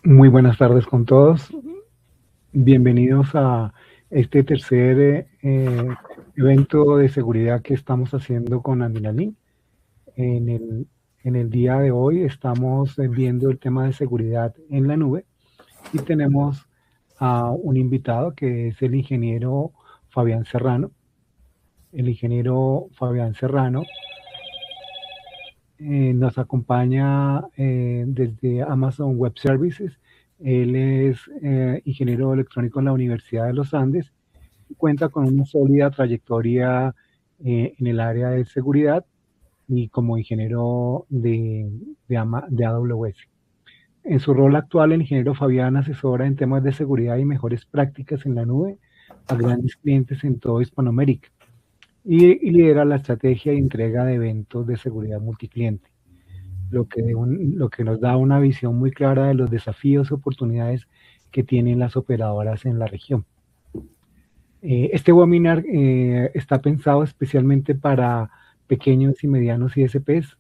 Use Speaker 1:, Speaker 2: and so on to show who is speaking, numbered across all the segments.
Speaker 1: Muy buenas tardes con todos. Bienvenidos a este tercer evento de seguridad que estamos haciendo con Andinalink. En el día de hoy estamos viendo el tema de seguridad en la nube y tenemos a un invitado que es el ingeniero Fabián Serrano. El ingeniero Fabián Serrano nos acompaña desde Amazon Web Services. Él es ingeniero electrónico en la Universidad de los Andes y cuenta con una sólida trayectoria en el área de seguridad y como ingeniero de AWS. En su rol actual, el ingeniero Fabián asesora en temas de seguridad y mejores prácticas en la nube a grandes clientes en toda Hispanoamérica y lidera la estrategia y entrega de eventos de seguridad multicliente, lo que nos da una visión muy clara de los desafíos y oportunidades que tienen las operadoras en la región. Este webinar está pensado especialmente para pequeños y medianos ISPs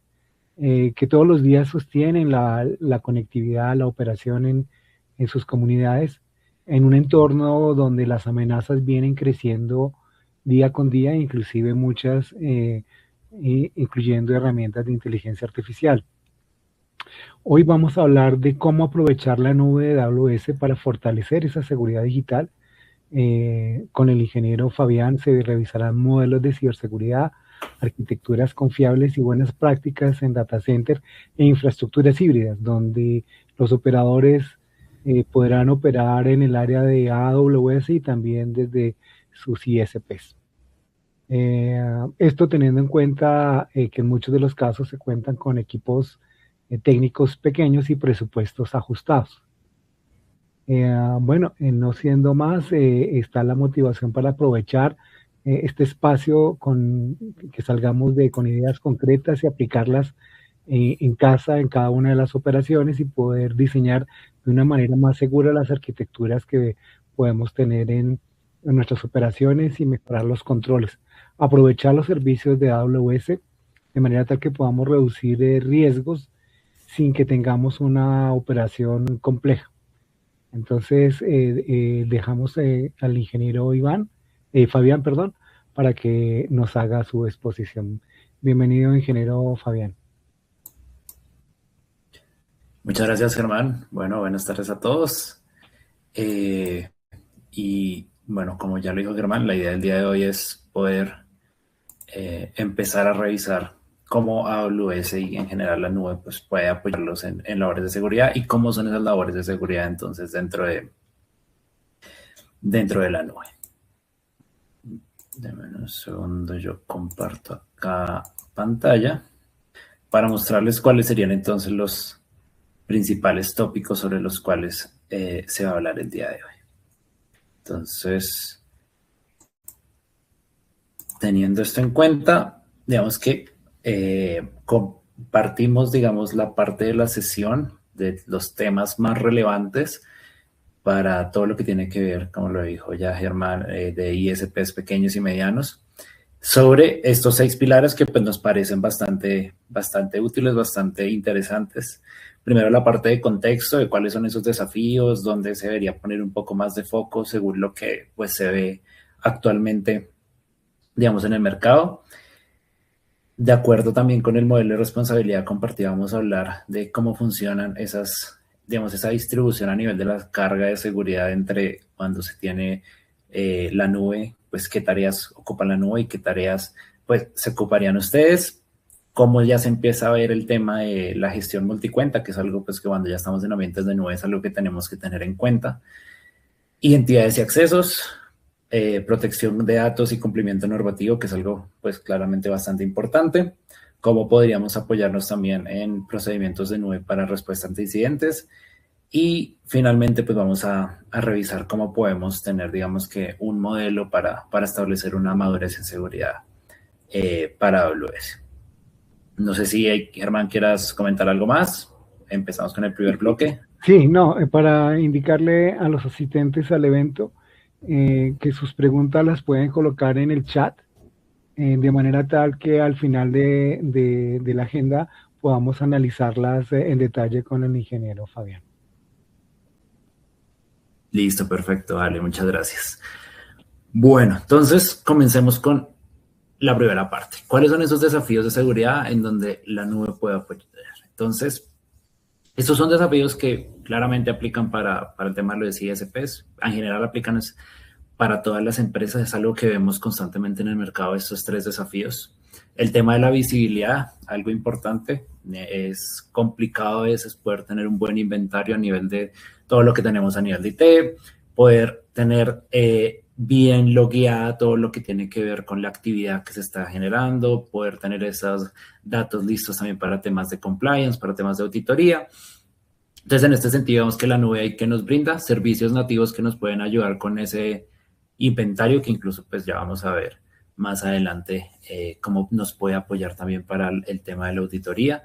Speaker 1: que todos los días sostienen la conectividad, la operación en sus comunidades, en un entorno donde las amenazas vienen creciendo día con día, inclusive muchas, incluyendo herramientas de inteligencia artificial. Hoy vamos a hablar de cómo aprovechar la nube de AWS para fortalecer esa seguridad digital. Con el ingeniero Fabián se revisarán modelos de ciberseguridad, arquitecturas confiables y buenas prácticas en data center e infraestructuras híbridas, donde los operadores podrán operar en el área de AWS y también desde sus ISPs. Esto teniendo en cuenta que en muchos de los casos se cuentan con equipos técnicos pequeños y presupuestos ajustados. Bueno, no siendo más, está la motivación para aprovechar este espacio que salgamos con ideas concretas y aplicarlas en casa, en cada una de las operaciones y poder diseñar de una manera más segura las arquitecturas que podemos tener en nuestras operaciones y mejorar los controles. Aprovechar los servicios de AWS de manera tal que podamos reducir riesgos sin que tengamos una operación compleja. Entonces, dejamos al ingeniero Fabián, perdón, para que nos haga su exposición. Bienvenido, ingeniero Fabián.
Speaker 2: Muchas gracias, Germán. Bueno, buenas tardes a todos. Y bueno, como ya lo dijo Germán, la idea del día de hoy es poder empezar a revisar cómo AWS y en general la nube pues, puede apoyarlos en labores de seguridad y cómo son esas labores de seguridad entonces dentro de la nube. Denme un segundo, yo comparto acá pantalla para mostrarles cuáles serían entonces los principales tópicos sobre los cuales se va a hablar el día de hoy. Entonces, teniendo esto en cuenta, digamos que compartimos, digamos, la parte de la sesión de los temas más relevantes para todo lo que tiene que ver, como lo dijo ya Germán, de ISPs pequeños y medianos, sobre estos 6 pilares que pues, nos parecen bastante útiles, bastante interesantes. Primero la parte de contexto, de cuáles son esos desafíos, dónde se debería poner un poco más de foco según lo que pues, se ve actualmente, digamos, en el mercado. De acuerdo también con el modelo de responsabilidad compartida, vamos a hablar de cómo funcionan esas, digamos, esa distribución a nivel de la carga de seguridad entre cuando se tiene la nube, pues qué tareas ocupa la nube y qué tareas pues se ocuparían ustedes. Cómo ya se empieza a ver el tema de la gestión multicuenta, que es algo pues que cuando ya estamos en ambientes de nube es algo que tenemos que tener en cuenta. Identidades y accesos, protección de datos y cumplimiento normativo, que es algo pues claramente bastante importante. Cómo podríamos apoyarnos también en procedimientos de nube para respuesta ante incidentes. Y finalmente pues vamos a revisar cómo podemos tener digamos que un modelo para establecer una madurez en seguridad para AWS. No sé si Germán quieras comentar algo más. Empezamos con el primer bloque.
Speaker 1: Sí, no, para indicarle a los asistentes al evento que sus preguntas las pueden colocar en el chat, de manera tal que al final de la agenda podamos analizarlas en detalle con el ingeniero Fabián.
Speaker 2: Listo, perfecto, vale, muchas gracias. Bueno, entonces comencemos con la primera parte. ¿Cuáles son esos desafíos de seguridad en donde la nube puede apoyar? Entonces, estos son desafíos que claramente aplican para el tema de los ISPs. En general aplican para todas las empresas. Es algo que vemos constantemente en el mercado, estos tres desafíos. El tema de la visibilidad, algo importante. Es complicado a veces poder tener un buen inventario a nivel de todo lo que tenemos a nivel de IT, poder tener bien logueada todo lo que tiene que ver con la actividad que se está generando, poder tener esos datos listos también para temas de compliance, para temas de auditoría. Entonces, en este sentido, vemos que la nube hay que nos brinda servicios nativos que nos pueden ayudar con ese inventario, que incluso pues ya vamos a ver más adelante cómo nos puede apoyar también para el tema de la auditoría,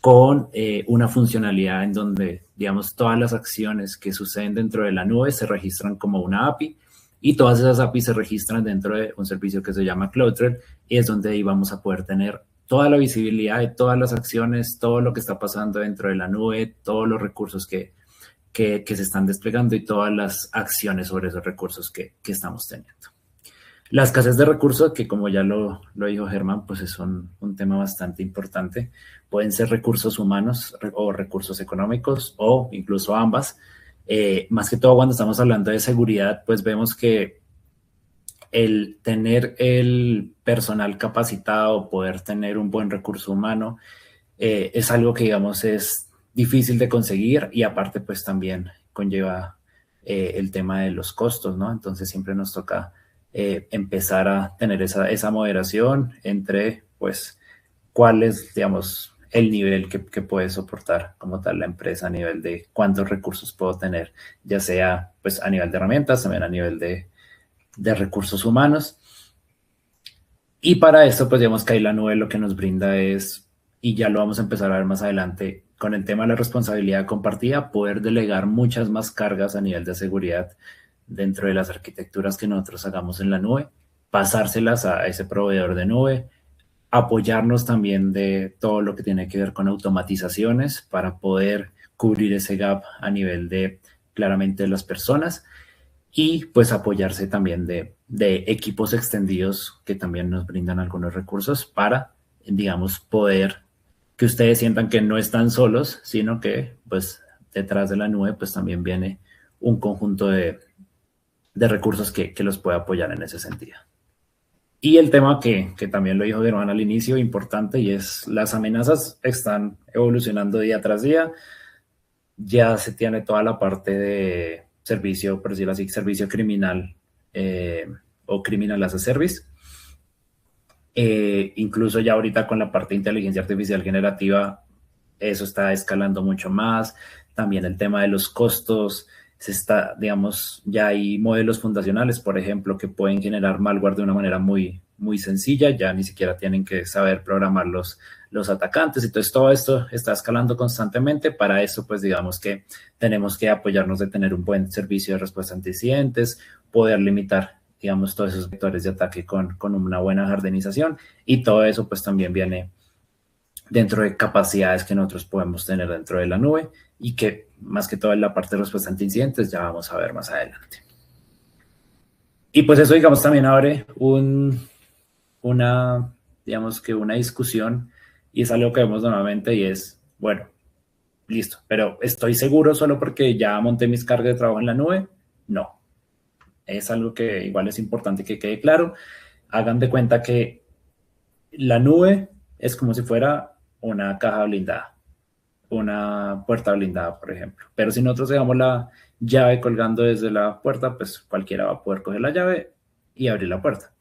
Speaker 2: con una funcionalidad en donde, digamos, todas las acciones que suceden dentro de la nube se registran como una API y todas esas APIs se registran dentro de un servicio que se llama Cloudtrail y es donde ahí vamos a poder tener toda la visibilidad de todas las acciones, todo lo que está pasando dentro de la nube, todos los recursos que se están desplegando y todas las acciones sobre esos recursos que estamos teniendo. La escasez de recursos, que como ya lo dijo Germán, pues es un tema bastante importante. Pueden ser recursos humanos o recursos económicos o incluso ambas. Más que todo cuando estamos hablando de seguridad, pues vemos que el tener el personal capacitado, poder tener un buen recurso humano, es algo que, digamos, es difícil de conseguir y aparte, pues también conlleva el tema de los costos, ¿no? Entonces siempre nos toca empezar a tener esa moderación entre, pues, cuál es, digamos, el nivel que puede soportar como tal la empresa a nivel de cuántos recursos puedo tener, ya sea, pues, a nivel de herramientas, también a nivel de recursos humanos. Y para esto, pues, digamos que ahí la nube lo que nos brinda es, y ya lo vamos a empezar a ver más adelante, con el tema de la responsabilidad compartida, poder delegar muchas más cargas a nivel de seguridad dentro de las arquitecturas que nosotros hagamos en la nube, pasárselas a ese proveedor de nube, apoyarnos también de todo lo que tiene que ver con automatizaciones para poder cubrir ese gap a nivel de claramente de las personas y pues apoyarse también de equipos extendidos que también nos brindan algunos recursos para, digamos, poder que ustedes sientan que no están solos, sino que pues detrás de la nube pues también viene un conjunto de recursos que los puede apoyar en ese sentido. Y el tema que también lo dijo Germán al inicio, importante, y es las amenazas están evolucionando día tras día. Ya se tiene toda la parte de servicio, por decirlo así, servicio criminal o criminal as a service. Incluso ya ahorita con la parte de inteligencia artificial generativa, eso está escalando mucho más. También el tema de los costos, se está, digamos, ya hay modelos fundacionales, por ejemplo, que pueden generar malware de una manera muy, muy sencilla, ya ni siquiera tienen que saber programar los atacantes. Entonces, todo esto está escalando constantemente. Para eso, pues, digamos que tenemos que apoyarnos de tener un buen servicio de respuesta ante incidentes, poder limitar, digamos, todos esos vectores de ataque con una buena jardinización y todo eso, pues, también viene dentro de capacidades que nosotros podemos tener dentro de la nube y que más que todo en la parte de respuesta ante incidentes ya vamos a ver más adelante. Y pues eso, digamos, también abre una discusión y es algo que vemos normalmente y es, bueno, listo, pero ¿estoy seguro solo porque ya monté mis cargas de trabajo en la nube? No. Es algo que igual es importante que quede claro. Hagan de cuenta que la nube es como si fuera una caja blindada, una puerta blindada, por ejemplo. Pero si nosotros dejamos la llave colgando desde la puerta, pues cualquiera va a poder coger la llave y abrir la puerta.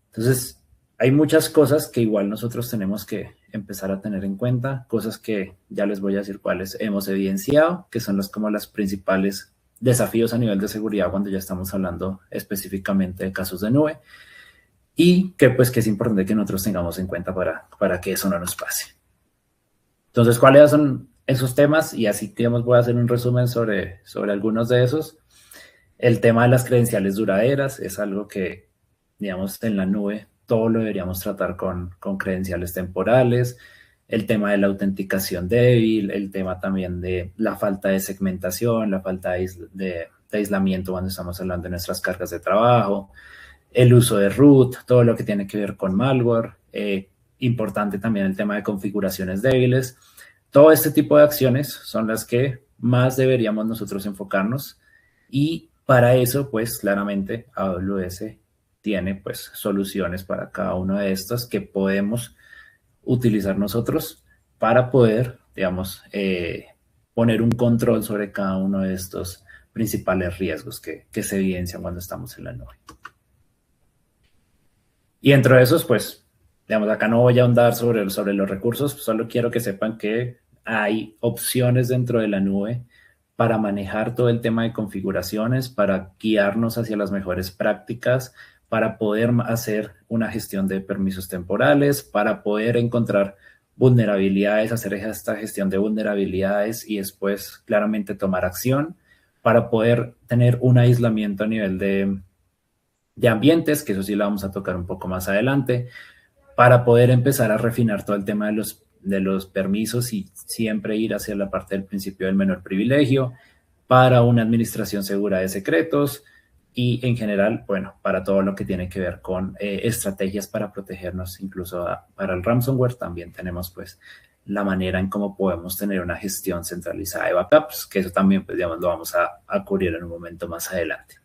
Speaker 2: Entonces, hay muchas cosas que igual nosotros tenemos que empezar a tener en cuenta, cosas que ya les voy a decir cuáles hemos evidenciado, que son como las principales desafíos a nivel de seguridad cuando ya estamos hablando específicamente de casos de nube y que pues que es importante que nosotros tengamos en cuenta para que eso no nos pase. Entonces, ¿cuáles son esos temas? Y así, digamos, voy a hacer un resumen sobre algunos de esos. El tema de las credenciales duraderas es algo que, digamos, en la nube todo lo deberíamos tratar con credenciales temporales. El tema de la autenticación débil, el tema también de la falta de segmentación, la falta de de aislamiento cuando estamos hablando de nuestras cargas de trabajo, el uso de root, todo lo que tiene que ver con malware, importante también el tema de configuraciones débiles. Todo este tipo de acciones son las que más deberíamos nosotros enfocarnos, y para eso, pues claramente AWS tiene pues soluciones para cada uno de estos que podemos utilizar nosotros para poder, digamos, poner un control sobre cada uno de estos principales riesgos que se evidencian cuando estamos en la nube. Y dentro de esos, pues, digamos, acá no voy a ahondar sobre los recursos, solo quiero que sepan que hay opciones dentro de la nube para manejar todo el tema de configuraciones, para guiarnos hacia las mejores prácticas, para poder hacer una gestión de permisos temporales, para poder encontrar vulnerabilidades, hacer esta gestión de vulnerabilidades y después claramente tomar acción, para poder tener un aislamiento a nivel de ambientes, que eso sí lo vamos a tocar un poco más adelante, para poder empezar a refinar todo el tema de los permisos y siempre ir hacia la parte del principio del menor privilegio, para una administración segura de secretos y en general, bueno, para todo lo que tiene que ver con estrategias para protegernos, incluso para el ransomware también tenemos pues la manera en cómo podemos tener una gestión centralizada de backups, que eso también pues digamos lo vamos a cubrir en un momento más adelante.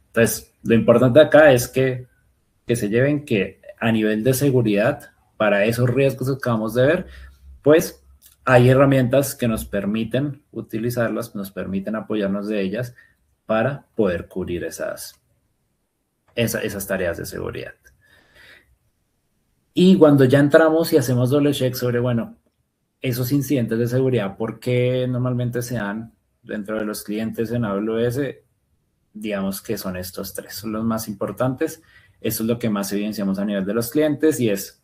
Speaker 2: Entonces, lo importante acá es que se lleven que a nivel de seguridad, para esos riesgos que acabamos de ver, pues hay herramientas que nos permiten utilizarlas, nos permiten apoyarnos de ellas para poder cubrir esas tareas de seguridad. Y cuando ya entramos y hacemos doble check sobre, bueno, esos incidentes de seguridad, ¿por qué normalmente se dan dentro de los clientes en AWS? Digamos que son estos tres, son los más importantes. Eso es lo que más evidenciamos a nivel de los clientes y es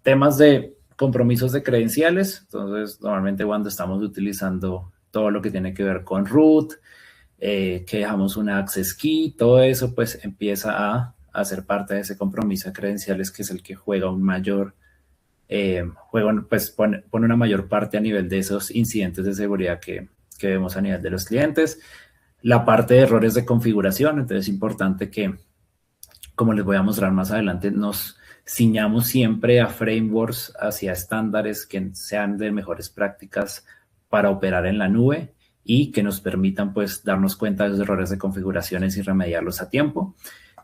Speaker 2: temas de compromisos de credenciales. Entonces, normalmente cuando estamos utilizando todo lo que tiene que ver con root, que dejamos una access key, todo eso pues empieza a hacer parte de ese compromiso de credenciales, que es el que juega un mayor, pues pone una mayor parte a nivel de esos incidentes de seguridad que vemos a nivel de los clientes. La parte de errores de configuración, entonces es importante que, como les voy a mostrar más adelante, nos ciñamos siempre a frameworks, hacia estándares que sean de mejores prácticas para operar en la nube y que nos permitan pues darnos cuenta de esos errores de configuraciones y remediarlos a tiempo.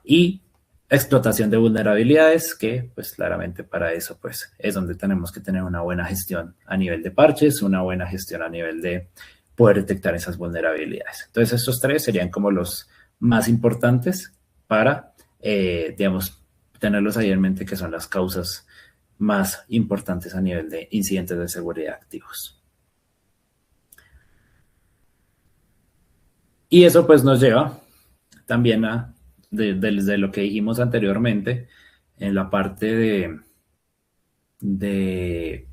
Speaker 2: Y explotación de vulnerabilidades, que pues claramente para eso pues es donde tenemos que tener una buena gestión a nivel de parches, una buena gestión a nivel de poder detectar esas vulnerabilidades. Entonces, estos tres serían como los más importantes para, digamos, tenerlos ahí en mente, que son las causas más importantes a nivel de incidentes de seguridad activos. Y eso pues nos lleva también a, de lo que dijimos anteriormente, en la parte de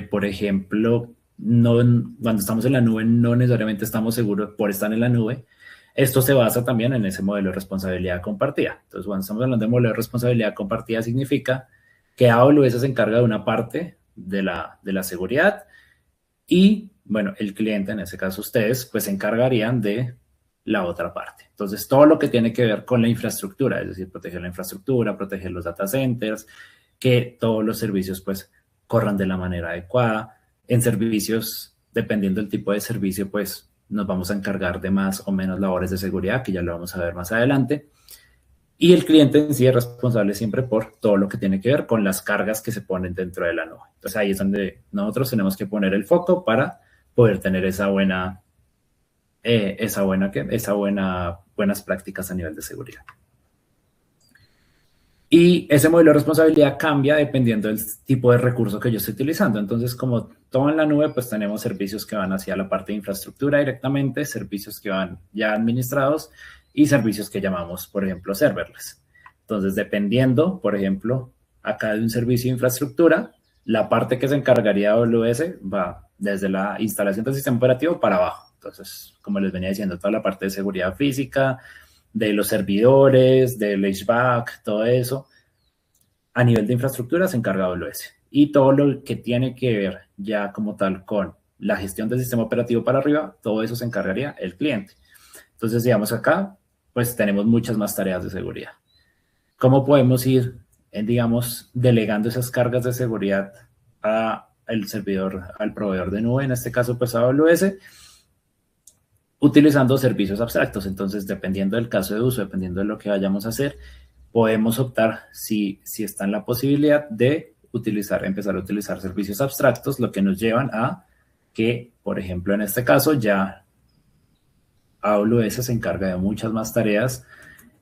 Speaker 2: por ejemplo, cuando estamos en la nube no necesariamente estamos seguros por estar en la nube. Esto se basa también en ese modelo de responsabilidad compartida. Entonces, cuando estamos hablando de modelo de responsabilidad compartida, significa que AWS se encarga de una parte de la seguridad y, bueno, el cliente, en ese caso ustedes, pues se encargarían de la otra parte. Entonces, todo lo que tiene que ver con la infraestructura, es decir, proteger la infraestructura, proteger los data centers, que todos los servicios pues corran de la manera adecuada. En servicios, dependiendo del tipo de servicio, pues nos vamos a encargar de más o menos labores de seguridad, que ya lo vamos a ver más adelante. Y el cliente en sí es responsable siempre por todo lo que tiene que ver con las cargas que se ponen dentro de la nube. Entonces ahí es donde nosotros tenemos que poner el foco para poder tener buenas prácticas a nivel de seguridad. Y ese modelo de responsabilidad cambia dependiendo del tipo de recurso que yo estoy utilizando. Entonces, como todo en la nube, pues tenemos servicios que van hacia la parte de infraestructura directamente, servicios que van ya administrados y servicios que llamamos, por ejemplo, serverless. Entonces, dependiendo, por ejemplo, acá de un servicio de infraestructura, la parte que se encargaría de AWS va desde la instalación del sistema operativo para abajo. Entonces, como les venía diciendo, toda la parte de seguridad física, de los servidores, del HVAC, todo eso, a nivel de infraestructura se encarga AWS. Y todo lo que tiene que ver ya como tal con la gestión del sistema operativo para arriba, todo eso se encargaría el cliente. Entonces, digamos acá, pues tenemos muchas más tareas de seguridad. ¿Cómo podemos ir, digamos, delegando esas cargas de seguridad al servidor, al proveedor de nube, en este caso, pues AWS, utilizando servicios abstractos? Entonces, dependiendo del caso de uso, dependiendo de lo que vayamos a hacer, podemos optar si está en la posibilidad de empezar a utilizar servicios abstractos, lo que nos llevan a que, por ejemplo, en este caso, ya AWS se encarga de muchas más tareas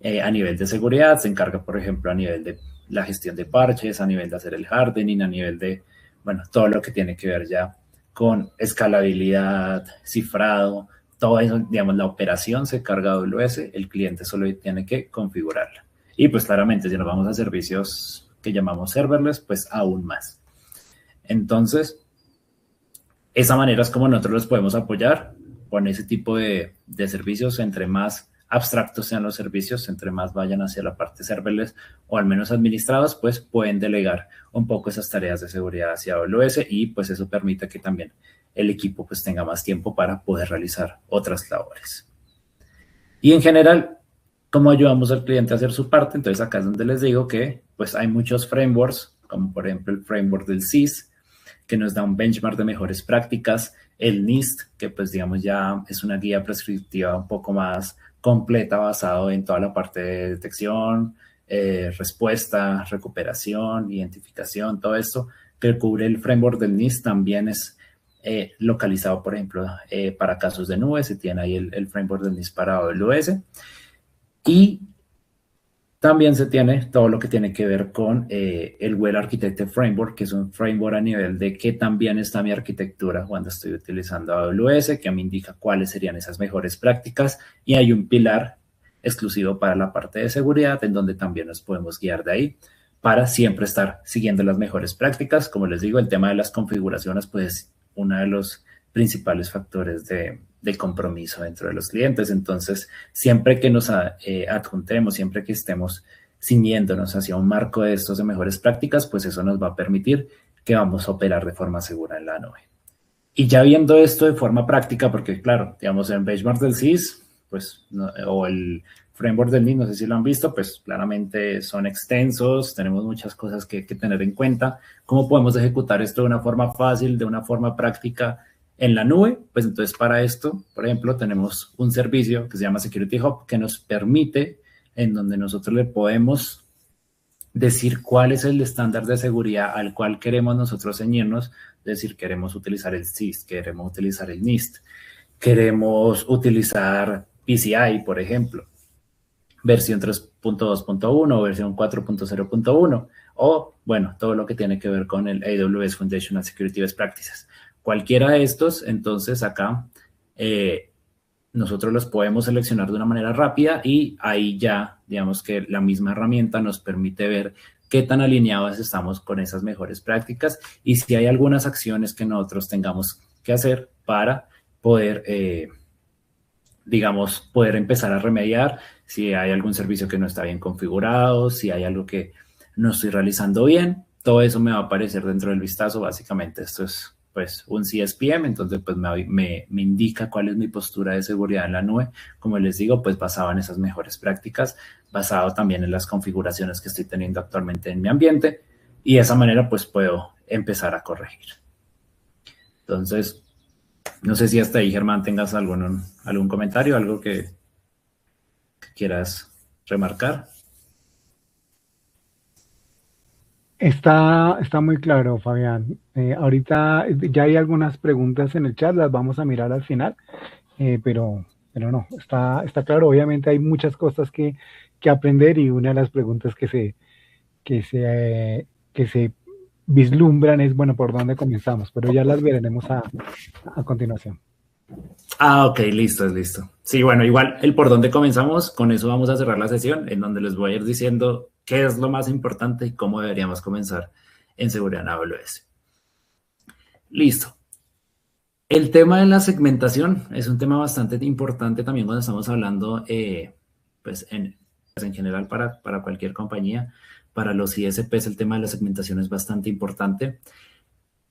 Speaker 2: a nivel de seguridad, se encarga, por ejemplo, a nivel de la gestión de parches, a nivel de hacer el hardening, a nivel de, bueno, todo lo que tiene que ver ya con escalabilidad, cifrado, todo eso, digamos, la operación se carga AWS, el cliente solo tiene que configurarla. Y pues claramente, si nos vamos a servicios que llamamos serverless, pues aún más. Entonces, esa manera es como nosotros los podemos apoyar con ese tipo de servicios. Entre más abstractos sean los servicios, entre más vayan hacia la parte serverless o al menos administrados, pues pueden delegar un poco esas tareas de seguridad hacia AWS y pues eso permite que también el equipo pues tenga más tiempo para poder realizar otras labores. Y en general, ¿cómo ayudamos al cliente a hacer su parte? Entonces acá es donde les digo que pues hay muchos frameworks, como por ejemplo el framework del SIS, que nos da un benchmark de mejores prácticas, el NIST, que pues digamos ya es una guía prescriptiva un poco más completa basado en toda la parte de detección, respuesta, recuperación, identificación, todo esto que cubre el framework del NIST también es localizado, por ejemplo, para casos de nube. Se tiene ahí el framework del NIST para AWS. Y también se tiene todo lo que tiene que ver con el Well Architected Framework, que es un framework a nivel de qué tan bien está mi arquitectura cuando estoy utilizando AWS, que me indica cuáles serían esas mejores prácticas. Y hay un pilar exclusivo para la parte de seguridad, en donde también nos podemos guiar de ahí para siempre estar siguiendo las mejores prácticas. Como les digo, el tema de las configuraciones, pues uno de los principales factores de compromiso dentro de los clientes. Entonces, siempre que nos adjuntemos, siempre que estemos ciñéndonos hacia un marco de estos de mejores prácticas, pues eso nos va a permitir que vamos a operar de forma segura en la nube. Y ya viendo esto de forma práctica, porque claro, digamos, el benchmark del SIS, pues, no, o el framework del NIST, no sé si lo han visto, pues claramente son extensos, tenemos muchas cosas que tener en cuenta. ¿Cómo podemos ejecutar esto de una forma fácil, de una forma práctica en la nube? Pues entonces para esto, por ejemplo, tenemos un servicio que se llama Security Hub, que nos permite, en donde nosotros le podemos decir cuál es el estándar de seguridad al cual queremos nosotros ceñirnos. Es decir, queremos utilizar el SIS, queremos utilizar el NIST, queremos utilizar PCI, por ejemplo, versión 3.2.1 o versión 4.0.1, o bueno, todo lo que tiene que ver con el AWS Foundational Security Best Practices. Cualquiera de estos, entonces acá nosotros los podemos seleccionar de una manera rápida y ahí ya, digamos que la misma herramienta nos permite ver qué tan alineados estamos con esas mejores prácticas y si hay algunas acciones que nosotros tengamos que hacer para poder, digamos, poder empezar a remediar si hay algún servicio que no está bien configurado, si hay algo que no estoy realizando bien. Todo eso me va a aparecer dentro del vistazo. Básicamente esto es pues un CSPM, entonces pues me indica cuál es mi postura de seguridad en la nube, como les digo, pues basado en esas mejores prácticas, basado también en las configuraciones que estoy teniendo actualmente en mi ambiente, y de esa manera pues puedo empezar a corregir. Entonces, no sé si hasta ahí, Germán, tengas algún comentario, algo que quieras remarcar.
Speaker 1: Está muy claro, Fabián. Ahorita ya hay algunas preguntas en el chat, las vamos a mirar al final, pero no, está claro. Obviamente hay muchas cosas que aprender y una de las preguntas que se vislumbran es, bueno, ¿por dónde comenzamos? Pero ya las veremos a continuación.
Speaker 2: Ok, listo. Sí, bueno, igual el por dónde comenzamos, con eso vamos a cerrar la sesión, en donde les voy a ir diciendo qué es lo más importante y cómo deberíamos comenzar en seguridad en AWS. Listo. El tema de la segmentación es un tema bastante importante también cuando estamos hablando, pues en general para cualquier compañía. Para los ISPs el tema de la segmentación es bastante importante.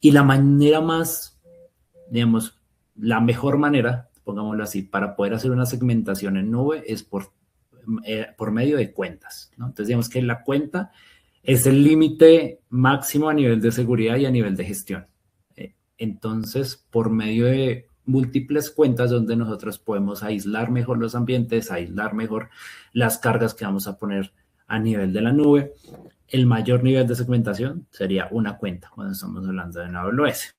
Speaker 2: Y la manera más, digamos, la mejor manera pongámoslo así, para poder hacer una segmentación en nube es por medio de cuentas, ¿no? Entonces, digamos que la cuenta es el límite máximo a nivel de seguridad y a nivel de gestión. Entonces, por medio de múltiples cuentas donde nosotros podemos aislar mejor los ambientes, aislar mejor las cargas que vamos a poner a nivel de la nube, el mayor nivel de segmentación sería una cuenta cuando estamos hablando de una AWS.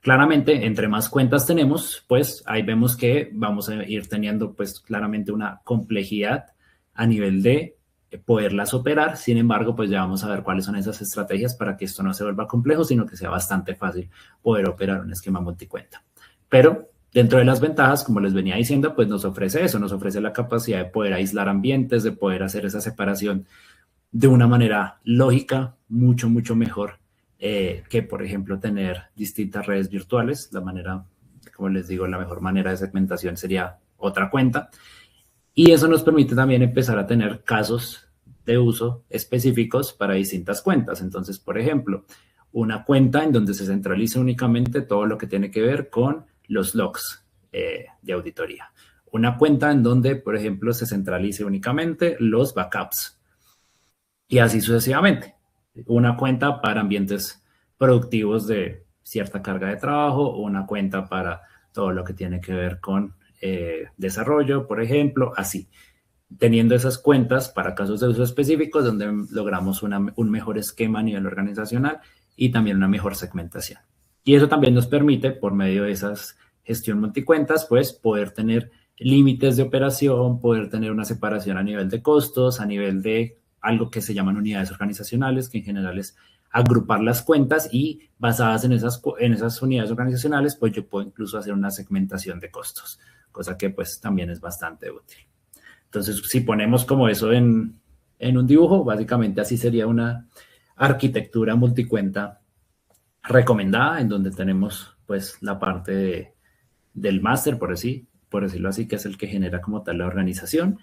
Speaker 2: Claramente, entre más cuentas tenemos, pues ahí vemos que vamos a ir teniendo pues claramente una complejidad a nivel de poderlas operar. Sin embargo, pues ya vamos a ver cuáles son esas estrategias para que esto no se vuelva complejo, sino que sea bastante fácil poder operar un esquema multicuenta. Pero dentro de las ventajas, como les venía diciendo, pues nos ofrece eso, nos ofrece la capacidad de poder aislar ambientes, de poder hacer esa separación de una manera lógica, mucho mejor que, por ejemplo, tener distintas redes virtuales. La manera, como les digo, la mejor manera de segmentación sería otra cuenta. Y eso nos permite también empezar a tener casos de uso específicos para distintas cuentas. Entonces, por ejemplo, una cuenta en donde se centralice únicamente todo lo que tiene que ver con los logs de auditoría. Una cuenta en donde, por ejemplo, se centralice únicamente los backups. Y así sucesivamente. Una cuenta para ambientes productivos de cierta carga de trabajo, una cuenta para todo lo que tiene que ver con desarrollo, por ejemplo, así. Teniendo esas cuentas para casos de uso específicos donde logramos un mejor esquema a nivel organizacional y también una mejor segmentación. Y eso también nos permite, por medio de esas gestión multicuentas, pues poder tener límites de operación, poder tener una separación a nivel de costos, a nivel de algo que se llaman unidades organizacionales, que en general es agrupar las cuentas y basadas en esas unidades organizacionales, pues yo puedo incluso hacer una segmentación de costos, cosa que pues también es bastante útil. Entonces, si ponemos como eso en un dibujo, básicamente así sería una arquitectura multicuenta recomendada, en donde tenemos pues la parte del máster, por decirlo así, que es el que genera como tal la organización.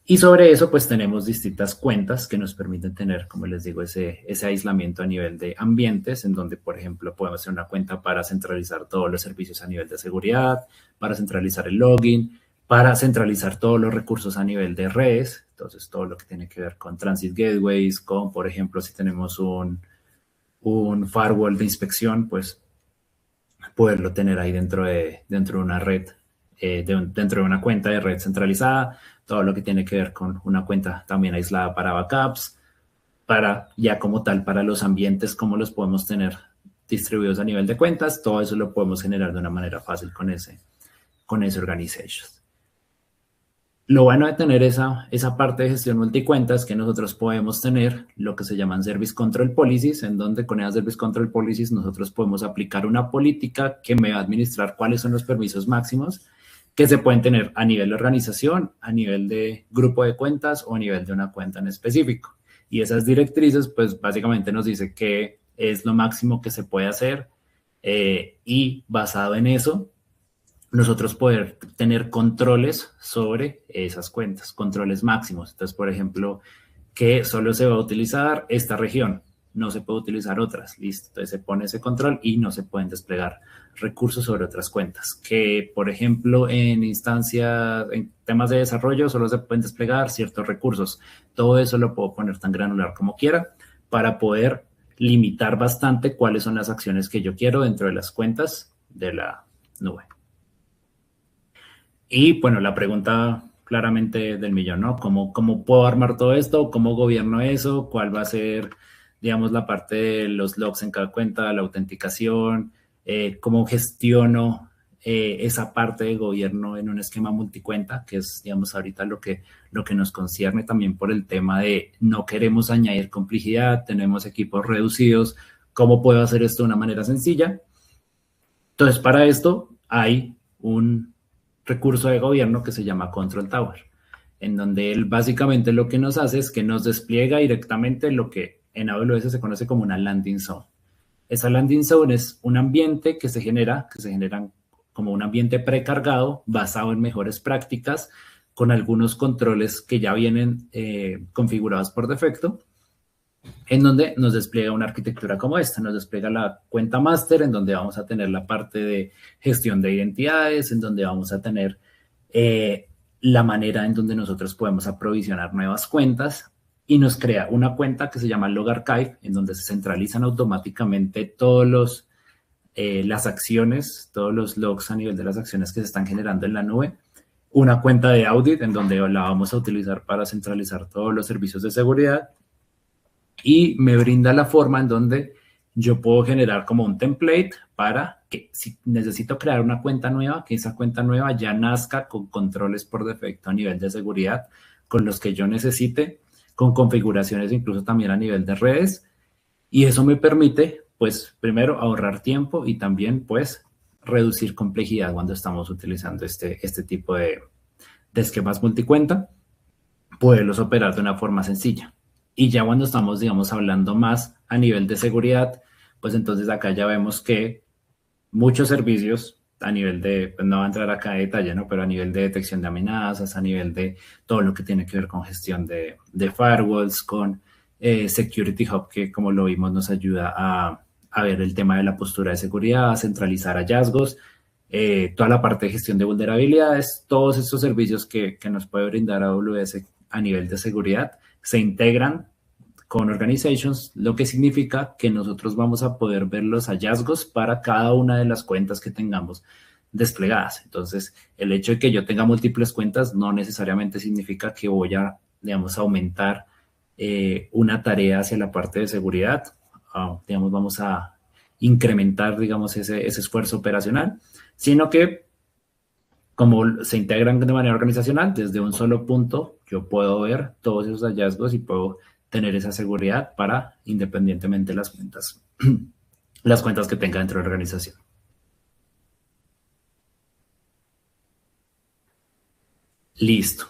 Speaker 2: Y sobre eso, pues tenemos distintas cuentas que nos permiten tener, como les digo, ese aislamiento a nivel de ambientes, en donde, por ejemplo, podemos hacer una cuenta para centralizar todos los servicios a nivel de seguridad, para centralizar el login, para centralizar todos los recursos a nivel de redes. Entonces, todo lo que tiene que ver con transit gateways, con, por ejemplo, si tenemos un firewall de inspección, pues poderlo tener ahí dentro de una red, dentro de una cuenta de red centralizada. Todo lo que tiene que ver con una cuenta también aislada para backups, para ya como tal, para los ambientes, cómo los podemos tener distribuidos a nivel de cuentas. Todo eso lo podemos generar de una manera fácil con ese organization. Lo bueno de tener esa parte de gestión multicuenta es que nosotros podemos tener lo que se llaman Service Control Policies, en donde con esas Service Control Policies nosotros podemos aplicar una política que me va a administrar cuáles son los permisos máximos que se pueden tener a nivel de organización, a nivel de grupo de cuentas o a nivel de una cuenta en específico. Y esas directrices, pues básicamente nos dice qué es lo máximo que se puede hacer y basado en eso, nosotros poder tener controles sobre esas cuentas, controles máximos. Entonces, por ejemplo, que solo se va a utilizar esta región, no se puede utilizar otras, listo. Entonces se pone ese control y no se pueden desplegar recursos sobre otras cuentas. Que, por ejemplo, en instancias, en temas de desarrollo, solo se pueden desplegar ciertos recursos. Todo eso lo puedo poner tan granular como quiera para poder limitar bastante cuáles son las acciones que yo quiero dentro de las cuentas de la nube. Y, bueno, la pregunta claramente del millón, ¿no? ¿Cómo puedo armar todo esto? ¿Cómo gobierno eso? ¿Cuál va a ser, digamos, la parte de los logs en cada cuenta, la autenticación? ¿Cómo gestiono esa parte de gobierno en un esquema multicuenta? Que es, digamos, ahorita lo que nos concierne también por el tema de no queremos añadir complejidad, tenemos equipos reducidos. ¿Cómo puedo hacer esto de una manera sencilla? Entonces, para esto hay un recurso de gobierno que se llama Control Tower, en donde él básicamente lo que nos hace es que nos despliega directamente lo que en AWS se conoce como una landing zone. Esa landing zone es un ambiente que se genera como un ambiente precargado basado en mejores prácticas con algunos controles que ya vienen configurados por defecto en donde nos despliega una arquitectura como esta. Nos despliega la cuenta master, en donde vamos a tener la parte de gestión de identidades, en donde vamos a tener la manera en donde nosotros podemos aprovisionar nuevas cuentas, y nos crea una cuenta que se llama Log Archive, en donde se centralizan automáticamente todos las acciones, todos los logs a nivel de las acciones que se están generando en la nube. Una cuenta de audit, en donde la vamos a utilizar para centralizar todos los servicios de seguridad, y me brinda la forma en donde yo puedo generar como un template para que si necesito crear una cuenta nueva, que esa cuenta nueva ya nazca con controles por defecto a nivel de seguridad, con los que yo necesite, con configuraciones incluso también a nivel de redes. Y eso me permite, pues, primero ahorrar tiempo y también, pues, reducir complejidad cuando estamos utilizando este tipo de esquemas multicuenta, poderlos operar de una forma sencilla. Y ya cuando estamos, digamos, hablando más a nivel de seguridad, pues entonces acá ya vemos que muchos servicios a nivel de, pues no va a entrar acá en detalle, ¿no? Pero a nivel de detección de amenazas, a nivel de todo lo que tiene que ver con gestión de firewalls, con Security Hub, que como lo vimos nos ayuda a ver el tema de la postura de seguridad, a centralizar hallazgos, toda la parte de gestión de vulnerabilidades, todos estos servicios que nos puede brindar AWS a nivel de seguridad, se integran con Organizations, lo que significa que nosotros vamos a poder ver los hallazgos para cada una de las cuentas que tengamos desplegadas. Entonces, el hecho de que yo tenga múltiples cuentas no necesariamente significa que voy a, digamos, aumentar una tarea hacia la parte de seguridad. Digamos, vamos a incrementar, digamos, ese esfuerzo operacional, sino que como se integran de manera organizacional, desde un solo punto yo puedo ver todos esos hallazgos y puedo tener esa seguridad para independientemente las cuentas que tenga dentro de la organización. Listo.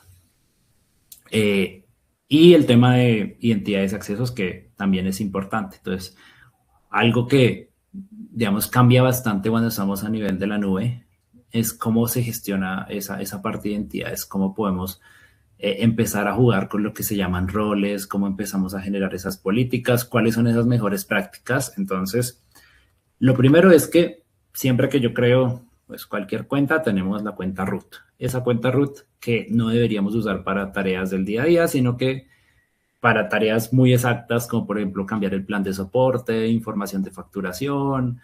Speaker 2: Y el tema de identidades y accesos, que también es importante. Entonces, algo que, digamos, cambia bastante cuando estamos a nivel de la nube es cómo se gestiona esa parte de identidades, cómo podemos empezar a jugar con lo que se llaman roles, cómo empezamos a generar esas políticas, cuáles son esas mejores prácticas. Entonces, lo primero es que siempre que yo creo pues cualquier cuenta, tenemos la cuenta root. Esa cuenta root que no deberíamos usar para tareas del día a día, sino que para tareas muy exactas, como por ejemplo cambiar el plan de soporte, información de facturación,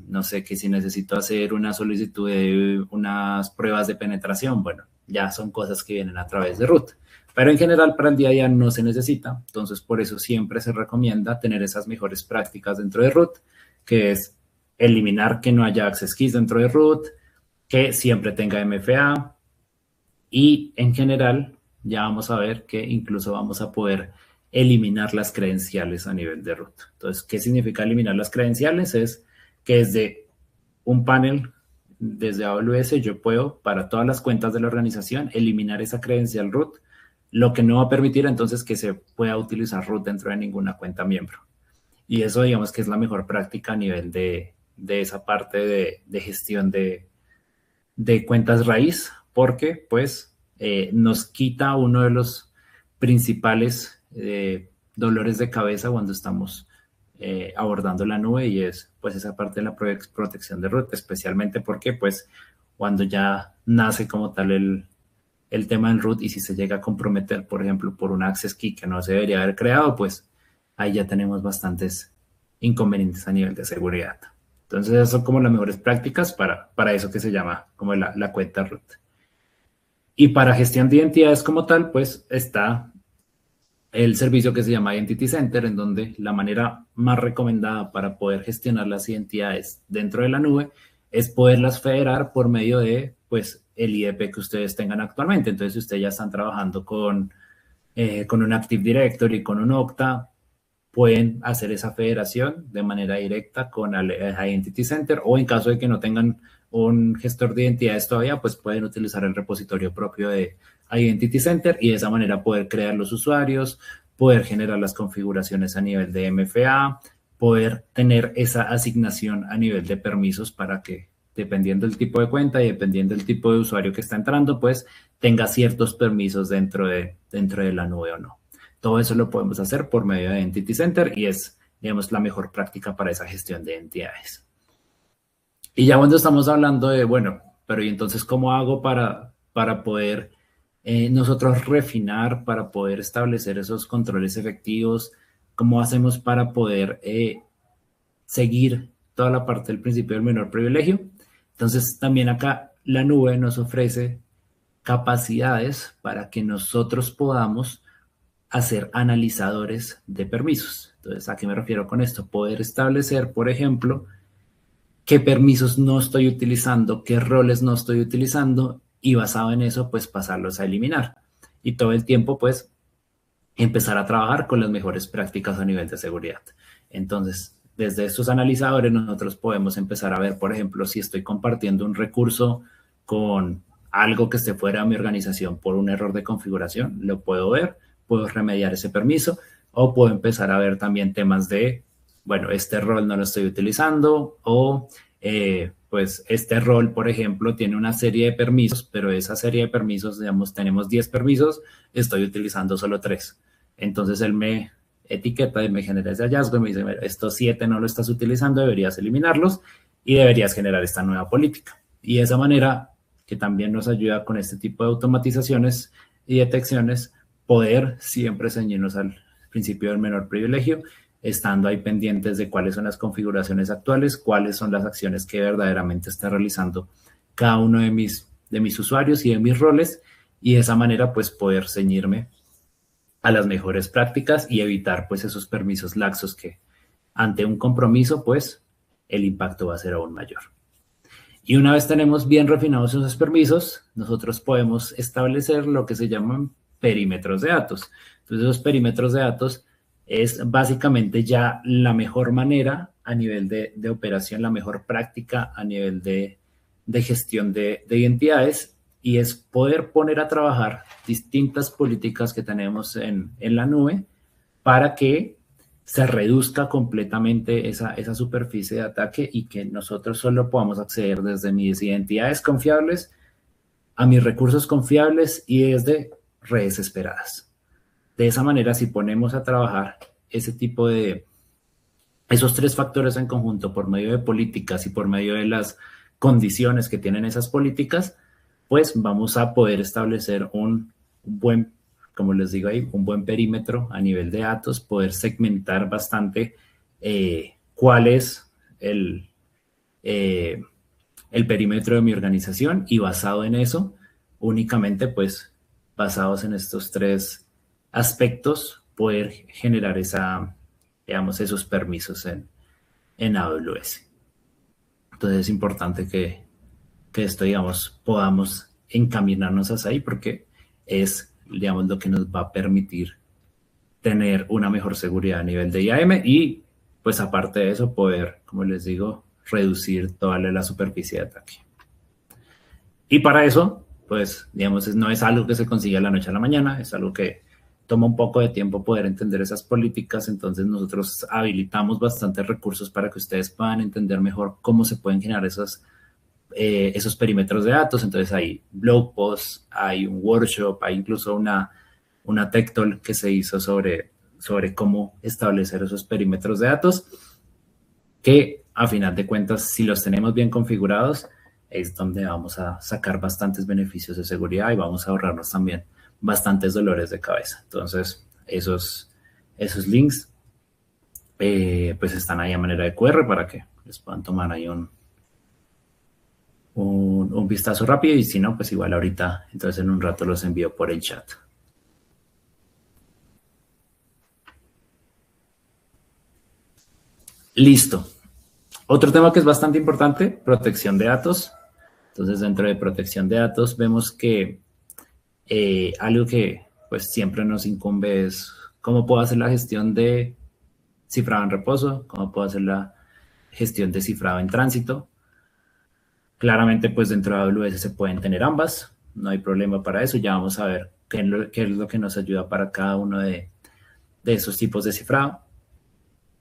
Speaker 2: no sé, que si necesito hacer una solicitud de unas pruebas de penetración, bueno, ya son cosas que vienen a través de root. Pero en general para el día a día no se necesita, entonces por eso siempre se recomienda tener esas mejores prácticas dentro de root, que es eliminar que no haya access keys dentro de root, que siempre tenga MFA, y en general ya vamos a ver que incluso vamos a poder eliminar las credenciales a nivel de root. Entonces, ¿qué significa eliminar las credenciales? Es que desde un panel, desde AWS, yo puedo, para todas las cuentas de la organización, eliminar esa credencial root, lo que no va a permitir entonces que se pueda utilizar root dentro de ninguna cuenta miembro. Y eso, digamos, que es la mejor práctica a nivel de esa parte de gestión de cuentas raíz, porque pues nos quita uno de los principales dolores de cabeza cuando estamos abordando la nube, y es pues esa parte de la protección de root, especialmente porque pues cuando ya nace como tal el tema en root, y si se llega a comprometer, por ejemplo, por un access key que no se debería haber creado, pues ahí ya tenemos bastantes inconvenientes a nivel de seguridad. Entonces, esas son como las mejores prácticas para eso que se llama como la cuenta root. Y para gestión de identidades como tal, pues está el servicio que se llama Identity Center, en donde la manera más recomendada para poder gestionar las identidades dentro de la nube es poderlas federar por medio de, pues, el IDP que ustedes tengan actualmente. Entonces, si ustedes ya están trabajando con un Active Directory, con un Okta, pueden hacer esa federación de manera directa con el Identity Center, o en caso de que no tengan un gestor de identidades todavía, pues pueden utilizar el repositorio propio de Identity Center y de esa manera poder crear los usuarios, poder generar las configuraciones a nivel de MFA, poder tener esa asignación a nivel de permisos para que, dependiendo del tipo de cuenta y dependiendo del tipo de usuario que está entrando, pues tenga ciertos permisos dentro de la nube o no. Todo eso lo podemos hacer por medio de Entity Center y es, digamos, la mejor práctica para esa gestión de entidades. Y ya cuando estamos hablando de, bueno, pero ¿y entonces cómo hago para poder nosotros refinar, para poder establecer esos controles efectivos? ¿Cómo hacemos para poder seguir toda la parte del principio del menor privilegio? Entonces, también acá la nube nos ofrece capacidades para que nosotros podamos hacer analizadores de permisos. Entonces, ¿a qué me refiero con esto? Poder establecer, por ejemplo, qué permisos no estoy utilizando, qué roles no estoy utilizando y basado en eso, pues pasarlos a eliminar. Y todo el tiempo, pues, empezar a trabajar con las mejores prácticas a nivel de seguridad. Entonces, desde estos analizadores nosotros podemos empezar a ver, por ejemplo, si estoy compartiendo un recurso con algo que esté fuera de mi organización por un error de configuración, lo puedo ver, puedo remediar ese permiso o puedo empezar a ver también temas de, bueno, este rol no lo estoy utilizando o pues este rol, por ejemplo, tiene una serie de permisos, pero esa serie de permisos, digamos, tenemos 10 permisos, estoy utilizando solo 3. Entonces él me etiqueta y me genera ese hallazgo y me dice, estos 7 no lo estás utilizando, deberías eliminarlos y deberías generar esta nueva política. Y de esa manera, que también nos ayuda con este tipo de automatizaciones y detecciones, poder siempre ceñirnos al principio del menor privilegio, estando ahí pendientes de cuáles son las configuraciones actuales, cuáles son las acciones que verdaderamente está realizando cada uno de mis usuarios y de mis roles, y de esa manera pues poder ceñirme a las mejores prácticas y evitar pues esos permisos laxos que ante un compromiso pues el impacto va a ser aún mayor. Y una vez tenemos bien refinados esos permisos, nosotros podemos establecer lo que se llaman perímetros de datos. Entonces, esos perímetros de datos es básicamente ya la mejor manera a nivel de operación, la mejor práctica a nivel de gestión de identidades, y es poder poner a trabajar distintas políticas que tenemos en la nube para que se reduzca completamente esa superficie de ataque y que nosotros solo podamos acceder desde mis identidades confiables a mis recursos confiables y desde redes esperadas. De esa manera, si ponemos a trabajar ese tipo de, esos 3 factores en conjunto por medio de políticas y por medio de las condiciones que tienen esas políticas, pues vamos a poder establecer un buen, como les digo ahí, un buen perímetro a nivel de datos, poder segmentar bastante cuál es el perímetro de mi organización y basado en eso, únicamente pues basados en estos 3 aspectos, poder generar digamos, esos permisos en AWS. Entonces es importante que esto, digamos, podamos encaminarnos hacia ahí porque es, digamos, lo que nos va a permitir tener una mejor seguridad a nivel de IAM y, pues, aparte de eso, poder, como les digo, reducir toda la superficie de ataque. Y para eso, pues, digamos, no es algo que se consiga de la noche a la mañana, es algo que toma un poco de tiempo poder entender esas políticas, entonces nosotros habilitamos bastantes recursos para que ustedes puedan entender mejor cómo se pueden generar esos perímetros de datos. Entonces hay blog posts, hay un workshop, hay incluso una tech talk que se hizo sobre cómo establecer esos perímetros de datos, que a final de cuentas, si los tenemos bien configurados, es donde vamos a sacar bastantes beneficios de seguridad y vamos a ahorrarnos también bastantes dolores de cabeza. Entonces, esos links pues están ahí a manera de QR para que les puedan tomar ahí un vistazo rápido, y si no, pues igual ahorita, entonces en un rato los envío por el chat. Listo. Otro tema que es bastante importante, protección de datos. Entonces, dentro de protección de datos vemos que algo que pues siempre nos incumbe es cómo puedo hacer la gestión de cifrado en reposo, cómo puedo hacer la gestión de cifrado en tránsito. Claramente, pues dentro de AWS se pueden tener ambas, no hay problema para eso. Ya vamos a ver qué es lo que nos ayuda para cada uno de esos tipos de cifrado.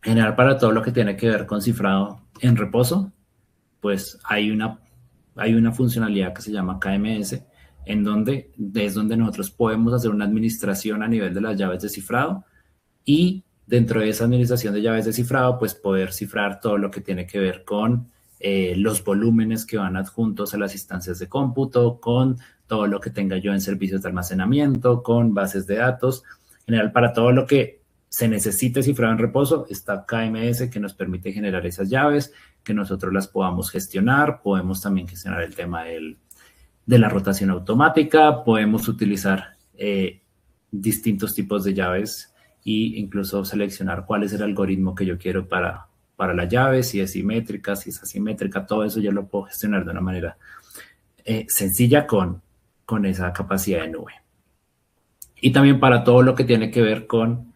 Speaker 2: En general, para todo lo que tiene que ver con cifrado en reposo, pues hay una funcionalidad que se llama KMS, en donde es donde nosotros podemos hacer una administración a nivel de las llaves de cifrado y dentro de esa administración de llaves de cifrado, pues poder cifrar todo lo que tiene que ver con los volúmenes que van adjuntos a las instancias de cómputo, con todo lo que tenga yo en servicios de almacenamiento, con bases de datos. En general, para todo lo que se necesite cifrado en reposo, está KMS que nos permite generar esas llaves, que nosotros las podamos gestionar. Podemos también gestionar el tema de la rotación automática, podemos utilizar distintos tipos de llaves e incluso seleccionar cuál es el algoritmo que yo quiero para la llave, si es simétrica, si es asimétrica, todo eso yo lo puedo gestionar de una manera sencilla con esa capacidad de nube. Y también para todo lo que tiene que ver con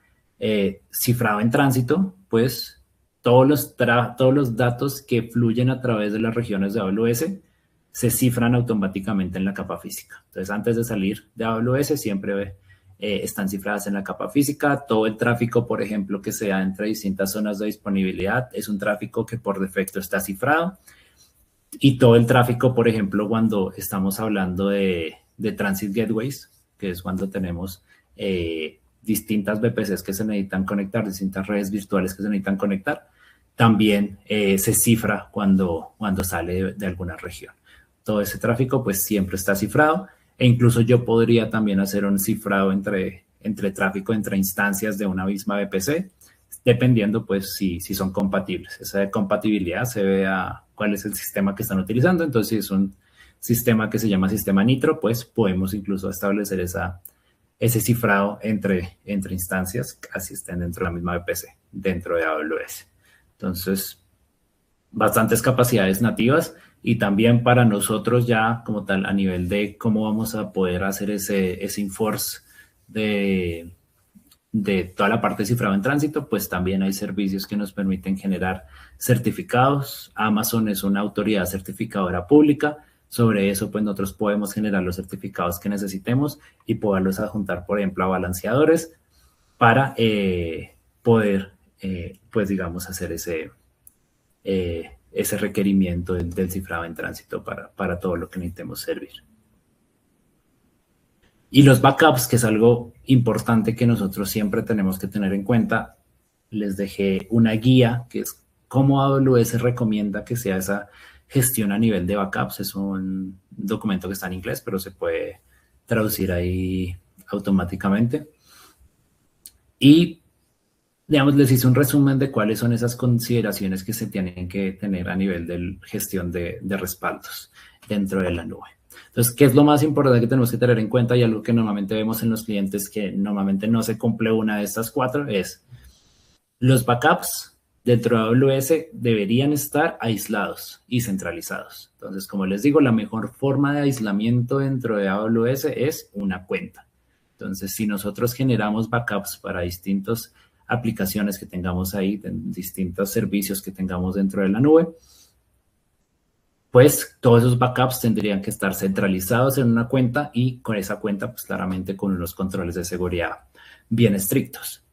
Speaker 2: cifrado en tránsito, pues todos los datos que fluyen a través de las regiones de AWS se cifran automáticamente en la capa física. Entonces, antes de salir de AWS, siempre están cifradas en la capa física. Todo el tráfico, por ejemplo, que se da entre distintas zonas de disponibilidad, es un tráfico que por defecto está cifrado. Y todo el tráfico, por ejemplo, cuando estamos hablando de Transit Gateways, que es cuando tenemos distintas VPCs que se necesitan conectar, distintas redes virtuales que se necesitan conectar, también se cifra cuando sale de alguna región. Todo ese tráfico pues siempre está cifrado e incluso yo podría también hacer un cifrado entre tráfico, entre instancias de una misma VPC, dependiendo pues si son compatibles. Esa compatibilidad se ve a cuál es el sistema que están utilizando. Entonces, si es un sistema que se llama sistema Nitro, pues podemos incluso establecer ese cifrado entre instancias, así estén dentro de la misma VPC, dentro de AWS. Entonces, bastantes capacidades nativas y también para nosotros ya como tal a nivel de cómo vamos a poder hacer ese enforce de toda la parte de cifrado en tránsito, pues también hay servicios que nos permiten generar certificados. Amazon es una autoridad certificadora pública. Sobre eso, pues nosotros podemos generar los certificados que necesitemos y poderlos adjuntar, por ejemplo, a balanceadores para poder, pues digamos, hacer ese requerimiento del cifrado en tránsito para todo lo que necesitemos servir. Y los backups, que es algo importante que nosotros siempre tenemos que tener en cuenta. Les dejé una guía que es cómo AWS recomienda que sea esa gestión a nivel de backups. Es un documento que está en inglés, pero se puede traducir ahí automáticamente. Y, digamos, les hice un resumen de cuáles son esas consideraciones que se tienen que tener a nivel de gestión de respaldos dentro de la nube. Entonces, ¿qué es lo más importante que tenemos que tener en cuenta? Y algo que normalmente vemos en los clientes que normalmente no se cumple una de estas cuatro es los backups dentro de AWS deberían estar aislados y centralizados. Entonces, como les digo, la mejor forma de aislamiento dentro de AWS es una cuenta. Entonces, si nosotros generamos backups para distintas aplicaciones que tengamos ahí, distintos servicios que tengamos dentro de la nube, pues todos esos backups tendrían que estar centralizados en una cuenta y con esa cuenta, pues claramente con unos controles de seguridad bien estrictos.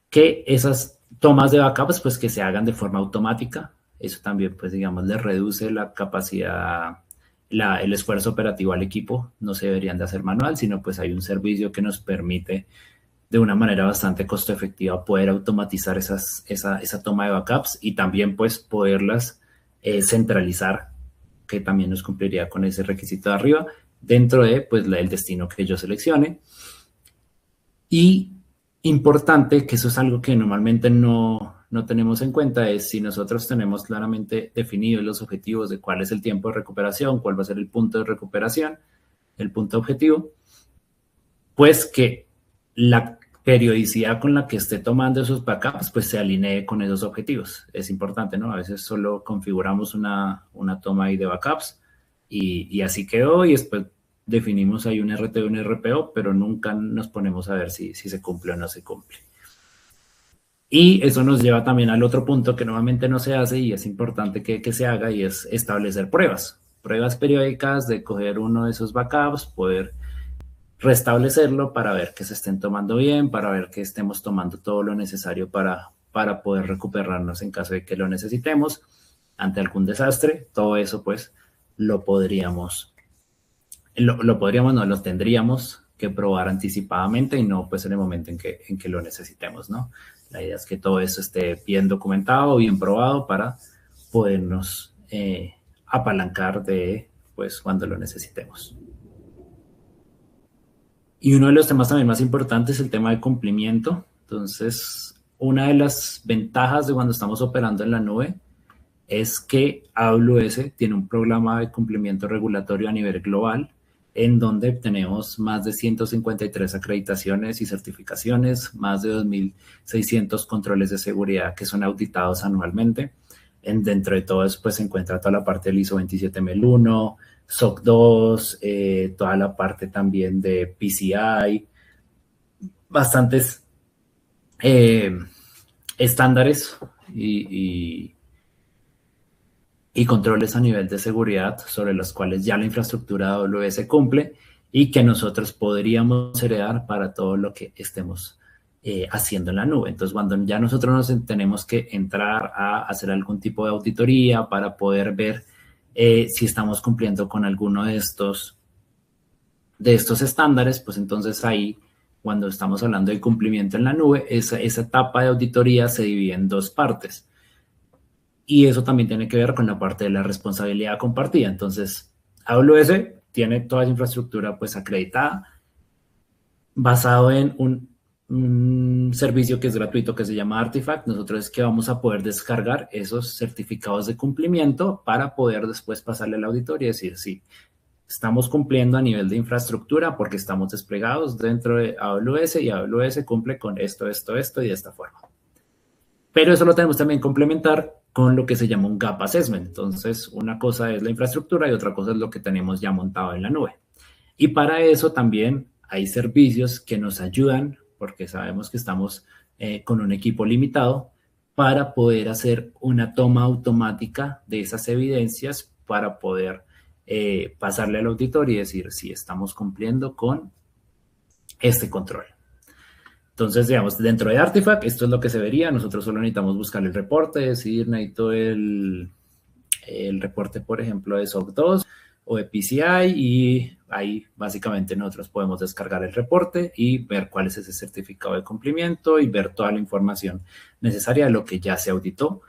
Speaker 2: Que esas tomas de backups, pues que se hagan de forma automática. Eso también, pues digamos, le reduce la capacidad, el esfuerzo operativo al equipo. No se deberían de hacer manual, sino pues hay un servicio que nos permite de una manera bastante costo efectiva poder automatizar esa toma de backups y también pues poderlas centralizar, que también nos cumpliría con ese requisito de arriba, dentro de pues, el destino que yo seleccione. Y importante, que eso es algo que normalmente no tenemos en cuenta, es si nosotros tenemos claramente definidos los objetivos de cuál es el tiempo de recuperación, cuál va a ser el punto de recuperación, el punto objetivo, pues que la periodicidad con la que esté tomando esos backups, pues se alinee con esos objetivos. Es importante, ¿no? A veces solo configuramos una toma ahí de backups y así quedó y después definimos ahí un RT o un RPO, pero nunca nos ponemos a ver si se cumple o no se cumple. Y eso nos lleva también al otro punto que normalmente no se hace y es importante que se haga y es establecer pruebas periódicas de coger uno de esos backups, poder restablecerlo para ver que se estén tomando bien, para ver que estemos tomando todo lo necesario para poder recuperarnos en caso de que lo necesitemos ante algún desastre. Todo eso pues lo podríamos lo podríamos, no, lo tendríamos que probar anticipadamente y no pues en el momento en que lo necesitemos, ¿no? La idea es que todo eso esté bien documentado, bien probado para podernos apalancar de pues cuando lo necesitemos. Y uno de los temas también más importantes es el tema de cumplimiento. Entonces, una de las ventajas de cuando estamos operando en la nube es que AWS tiene un programa de cumplimiento regulatorio a nivel global en donde tenemos más de 153 acreditaciones y certificaciones, más de 2.600 controles de seguridad que son auditados anualmente. Dentro de todo eso, pues se encuentra toda la parte del ISO 27001, SOC 2, toda la parte también de PCI, bastantes estándares y controles a nivel de seguridad sobre los cuales ya la infraestructura AWS cumple y que nosotros podríamos heredar para todo lo que estemos haciendo en la nube. Entonces, cuando ya nosotros nos tenemos que entrar a hacer algún tipo de auditoría para poder ver si estamos cumpliendo con alguno de estos estándares, pues entonces ahí, cuando estamos hablando de cumplimiento en la nube, esa etapa de auditoría se divide en dos partes. Y eso también tiene que ver con la parte de la responsabilidad compartida. Entonces, AWS tiene toda esa infraestructura pues acreditada, basado en un servicio que es gratuito que se llama Artifact. Nosotros es que vamos a poder descargar esos certificados de cumplimiento para poder después pasarle al auditor y decir, sí, estamos cumpliendo a nivel de infraestructura porque estamos desplegados dentro de AWS y AWS cumple con esto y de esta forma. Pero eso lo tenemos también que complementar con lo que se llama un gap assessment. Entonces, una cosa es la infraestructura y otra cosa es lo que tenemos ya montado en la nube. Y para eso también hay servicios que nos ayudan, porque sabemos que estamos con un equipo limitado, para poder hacer una toma automática de esas evidencias para poder pasarle al auditor y decir si estamos cumpliendo con este control. Entonces, digamos, dentro de Artifact, esto es lo que se vería. Nosotros solo necesitamos buscar el reporte, decir, necesito el reporte, por ejemplo, de SOC 2 o de PCI y ahí básicamente nosotros podemos descargar el reporte y ver cuál es ese certificado de cumplimiento y ver toda la información necesaria de lo que ya se auditó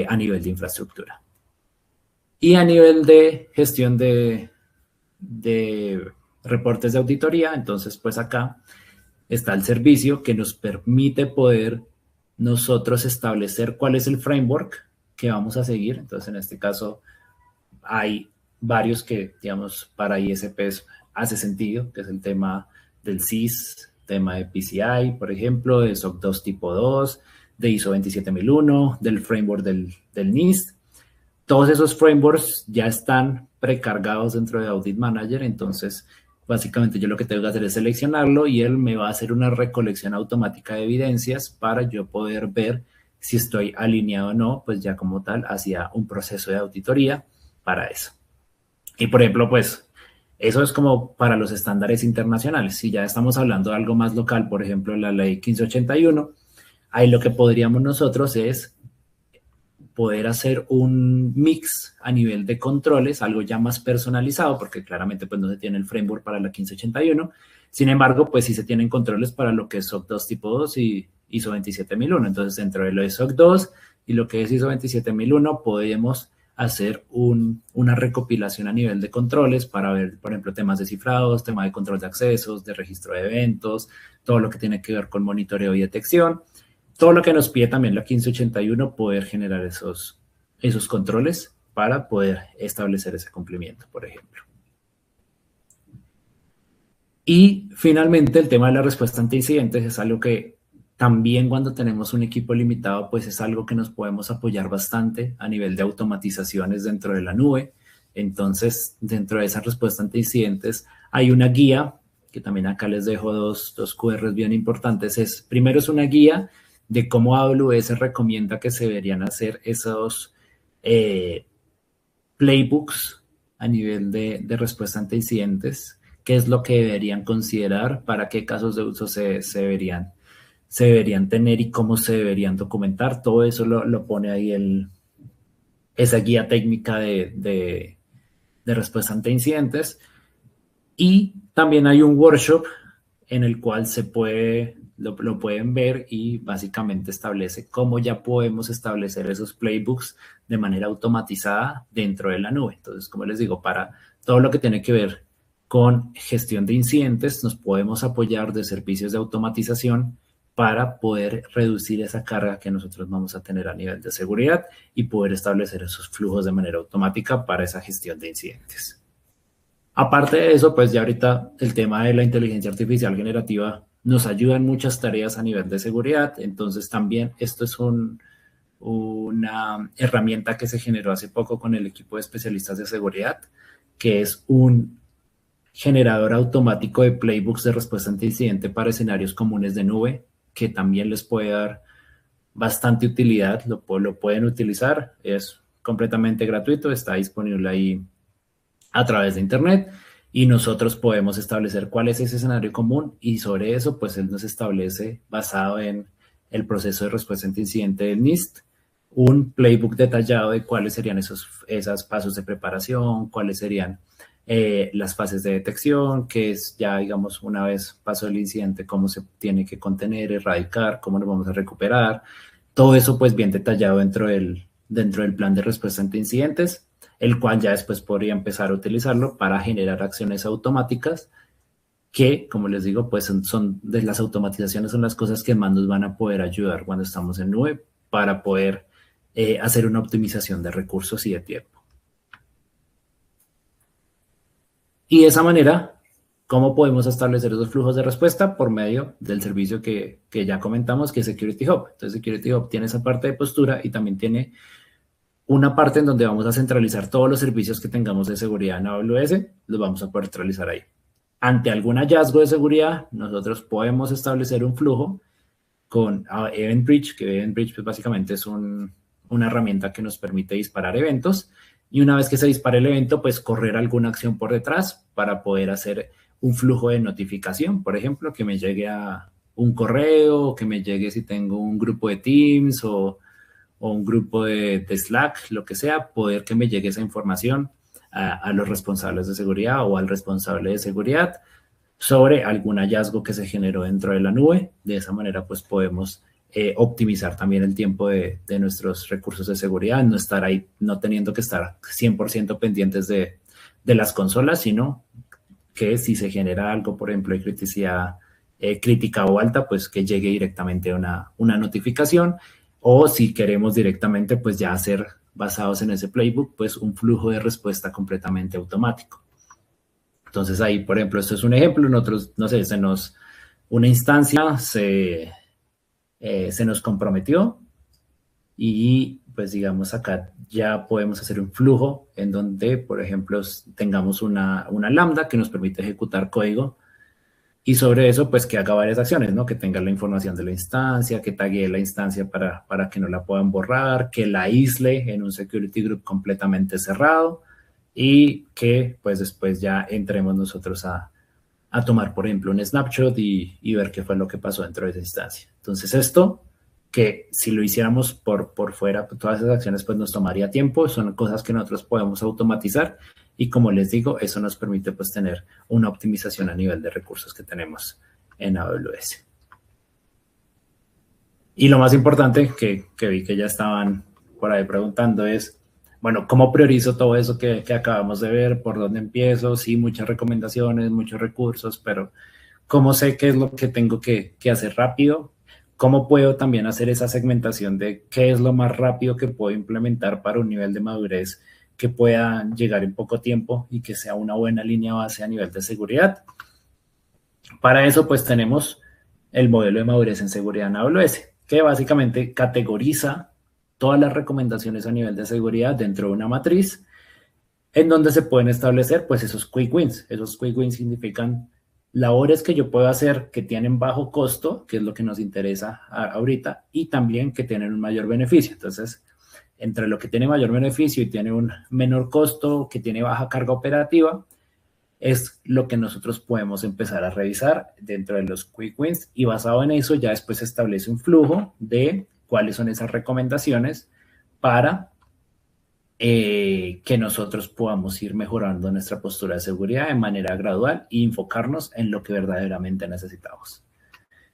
Speaker 2: a nivel de infraestructura. Y a nivel de gestión de reportes de auditoría, entonces pues acá está el servicio que nos permite poder nosotros establecer cuál es el framework que vamos a seguir. Entonces, en este caso, hay varios que, digamos, para ISPs hace sentido, que es el tema del CIS, tema de PCI, por ejemplo, de SOC 2 tipo 2, de ISO 27001, del framework del NIST. Todos esos frameworks ya están precargados dentro de Audit Manager, entonces básicamente yo lo que tengo que hacer es seleccionarlo y él me va a hacer una recolección automática de evidencias para yo poder ver si estoy alineado o no, pues ya como tal, hacia un proceso de auditoría para eso. Y por ejemplo, pues eso es como para los estándares internacionales. Si ya estamos hablando de algo más local, por ejemplo, la ley 1581, ahí lo que podríamos nosotros es poder hacer un mix a nivel de controles, algo ya más personalizado, porque claramente pues no se tiene el framework para la 1581. Sin embargo, pues sí se tienen controles para lo que es SOC 2 tipo 2 y ISO 27001. Entonces, dentro de lo de SOC 2 y lo que es ISO 27001, podemos hacer una recopilación a nivel de controles para ver, por ejemplo, temas de cifrados, temas de control de accesos, de registro de eventos, todo lo que tiene que ver con monitoreo y detección. Todo lo que nos pide también la 1581, poder generar esos controles para poder establecer ese cumplimiento, por ejemplo. Y finalmente, el tema de la respuesta ante incidentes es algo que también cuando tenemos un equipo limitado, pues es algo que nos podemos apoyar bastante a nivel de automatizaciones dentro de la nube. Entonces, dentro de esa respuesta ante incidentes, hay una guía, que también acá les dejo dos QRs bien importantes. Primero es una guía de cómo AWS recomienda que se deberían hacer esos playbooks a nivel de respuesta ante incidentes, qué es lo que deberían considerar, para qué casos de uso se deberían tener y cómo se deberían documentar. Todo eso lo pone ahí esa guía técnica de respuesta ante incidentes. Y también hay un workshop en el cual lo pueden ver y básicamente establece cómo ya podemos establecer esos playbooks de manera automatizada dentro de la nube. Entonces, como les digo, para todo lo que tiene que ver con gestión de incidentes, nos podemos apoyar de servicios de automatización para poder reducir esa carga que nosotros vamos a tener a nivel de seguridad y poder establecer esos flujos de manera automática para esa gestión de incidentes. Aparte de eso, pues ya ahorita el tema de la inteligencia artificial generativa nos ayuda en muchas tareas a nivel de seguridad. Entonces también esto es una herramienta que se generó hace poco con el equipo de especialistas de seguridad, que es un generador automático de playbooks de respuesta ante incidente para escenarios comunes de nube, que también les puede dar bastante utilidad. Lo pueden utilizar, es completamente gratuito, está disponible ahí a través de internet y nosotros podemos establecer cuál es ese escenario común y sobre eso pues él nos establece, basado en el proceso de respuesta ante incidente del NIST, un playbook detallado de cuáles serían esos pasos de preparación, cuáles serían las fases de detección, que es ya, digamos, una vez pasó el incidente, cómo se tiene que contener, erradicar, cómo nos vamos a recuperar. Todo eso, pues, bien detallado dentro del plan de respuesta ante incidentes, el cual ya después podría empezar a utilizarlo para generar acciones automáticas que, como les digo, pues son de las automatizaciones, son las cosas que más nos van a poder ayudar cuando estamos en nube para poder hacer una optimización de recursos y de tiempo. Y de esa manera, ¿cómo podemos establecer esos flujos de respuesta? Por medio del servicio que ya comentamos, que es Security Hub. Entonces, Security Hub tiene esa parte de postura y también tiene una parte en donde vamos a centralizar todos los servicios que tengamos de seguridad en AWS, los vamos a poder centralizar ahí. Ante algún hallazgo de seguridad, nosotros podemos establecer un flujo con Event Bridge, que Event Bridge pues, básicamente es una herramienta que nos permite disparar eventos. Y una vez que se dispare el evento, pues correr alguna acción por detrás para poder hacer un flujo de notificación, por ejemplo, que me llegue a un correo, que me llegue si tengo un grupo de Teams o un grupo de Slack, lo que sea, poder que me llegue esa información a los responsables de seguridad o al responsable de seguridad sobre algún hallazgo que se generó dentro de la nube. De esa manera, pues podemos optimizar también el tiempo de nuestros recursos de seguridad, no estar ahí, no teniendo que estar 100% pendientes de las consolas, sino que si se genera algo, por ejemplo, de criticidad crítica o alta, pues que llegue directamente una notificación, o si queremos directamente, pues ya hacer, basados en ese playbook, pues un flujo de respuesta completamente automático. Entonces ahí, por ejemplo, esto es un ejemplo, nosotros, no sé, una instancia se nos comprometió y pues digamos acá ya podemos hacer un flujo en donde, por ejemplo, tengamos una lambda que nos permite ejecutar código y sobre eso pues que haga varias acciones, ¿no? Que tenga la información de la instancia, que taguee la instancia para que no la puedan borrar, que la aísle en un security group completamente cerrado y que pues después ya entremos nosotros a tomar, por ejemplo, un snapshot y ver qué fue lo que pasó dentro de esa instancia. Entonces esto, que si lo hiciéramos por fuera, todas esas acciones pues nos tomaría tiempo, son cosas que nosotros podemos automatizar y como les digo, eso nos permite pues tener una optimización a nivel de recursos que tenemos en AWS. Y lo más importante que vi que ya estaban por ahí preguntando es, bueno, ¿cómo priorizo todo eso que acabamos de ver? ¿Por dónde empiezo? Sí, muchas recomendaciones, muchos recursos, pero ¿cómo sé qué es lo que tengo que hacer rápido? ¿Cómo puedo también hacer esa segmentación de qué es lo más rápido que puedo implementar para un nivel de madurez que pueda llegar en poco tiempo y que sea una buena línea base a nivel de seguridad? Para eso, pues tenemos el modelo de madurez en seguridad en AWS, que básicamente categoriza todas las recomendaciones a nivel de seguridad dentro de una matriz en donde se pueden establecer pues esos quick wins. Esos quick wins significan labores que yo puedo hacer que tienen bajo costo, que es lo que nos interesa ahorita, y también que tienen un mayor beneficio. Entonces, entre lo que tiene mayor beneficio y tiene un menor costo, que tiene baja carga operativa, es lo que nosotros podemos empezar a revisar dentro de los quick wins y basado en eso ya después se establece un flujo de cuáles son esas recomendaciones para que nosotros podamos ir mejorando nuestra postura de seguridad de manera gradual y enfocarnos en lo que verdaderamente necesitamos.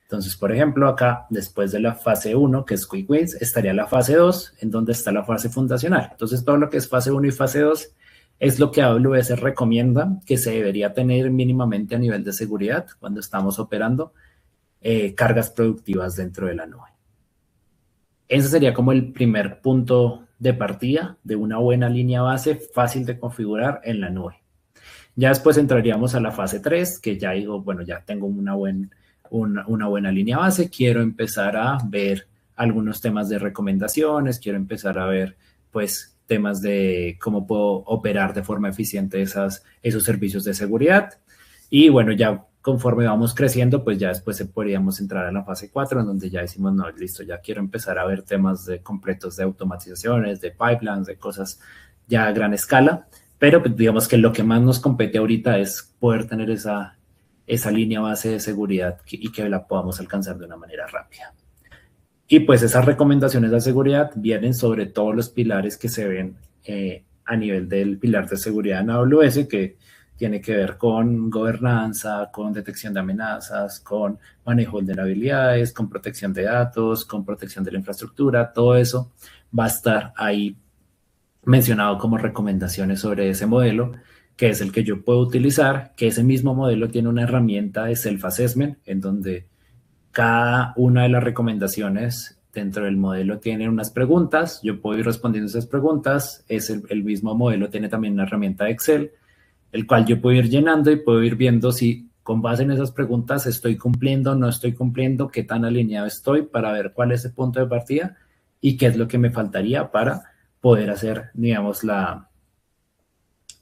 Speaker 2: Entonces, por ejemplo, acá, después de la fase 1, que es Quick Wins, estaría la fase 2, en donde está la fase fundacional. Entonces, todo lo que es fase 1 y fase 2 es lo que AWS recomienda que se debería tener mínimamente a nivel de seguridad cuando estamos operando cargas productivas dentro de la nube. Ese sería como el primer punto de partida de una buena línea base fácil de configurar en la nube. Ya después entraríamos a la fase 3, que ya digo, bueno, ya tengo una buena línea base, quiero empezar a ver algunos temas de recomendaciones, quiero empezar a ver, pues, temas de cómo puedo operar de forma eficiente esos servicios de seguridad. Y bueno, ya conforme vamos creciendo, pues ya después podríamos entrar a la fase 4, en donde ya decimos, no, listo, ya quiero empezar a ver temas completos de automatizaciones, de pipelines, de cosas ya a gran escala. Pero pues, digamos que lo que más nos compete ahorita es poder tener esa línea base de seguridad y que la podamos alcanzar de una manera rápida. Y pues esas recomendaciones de seguridad vienen sobre todos los pilares que se ven a nivel del pilar de seguridad en AWS, que tiene que ver con gobernanza, con detección de amenazas, con manejo de vulnerabilidades, con protección de datos, con protección de la infraestructura. Todo eso va a estar ahí mencionado como recomendaciones sobre ese modelo, que es el que yo puedo utilizar, que ese mismo modelo tiene una herramienta de self-assessment, en donde cada una de las recomendaciones dentro del modelo tiene unas preguntas, yo puedo ir respondiendo esas preguntas, el mismo modelo tiene también una herramienta de Excel, el cual yo puedo ir llenando y puedo ir viendo si con base en esas preguntas estoy cumpliendo, no estoy cumpliendo, qué tan alineado estoy para ver cuál es el punto de partida y qué es lo que me faltaría para poder hacer, digamos,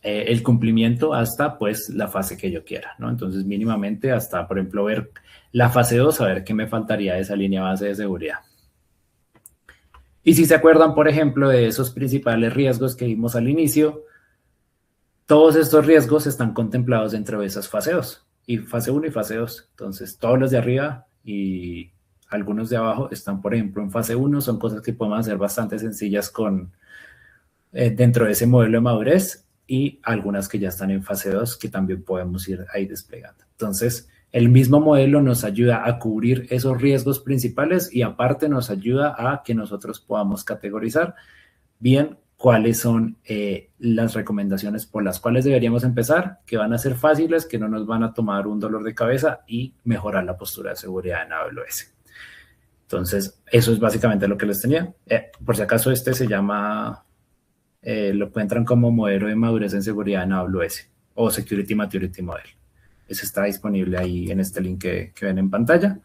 Speaker 2: el cumplimiento hasta, pues, la fase que yo quiera, ¿no? Entonces, mínimamente hasta, por ejemplo, ver la fase 2, a ver qué me faltaría de esa línea base de seguridad. Y si se acuerdan, por ejemplo, de esos principales riesgos que vimos al inicio, todos estos riesgos están contemplados dentro de esas fase 2, y fase 1 y fase 2. Entonces, todos los de arriba y algunos de abajo están, por ejemplo, en fase 1, son cosas que podemos hacer bastante sencillas dentro de ese modelo de madurez, y algunas que ya están en fase 2 que también podemos ir ahí desplegando. Entonces, el mismo modelo nos ayuda a cubrir esos riesgos principales y aparte nos ayuda a que nosotros podamos categorizar bien cuáles son las recomendaciones por las cuales deberíamos empezar, que van a ser fáciles, que no nos van a tomar un dolor de cabeza y mejorar la postura de seguridad en AWS. Entonces, eso es básicamente lo que les tenía. Por si acaso, este se llama... lo encuentran como modelo de madurez en seguridad en AWS o Security Maturity Model. Ese está disponible ahí en este link que ven en pantalla,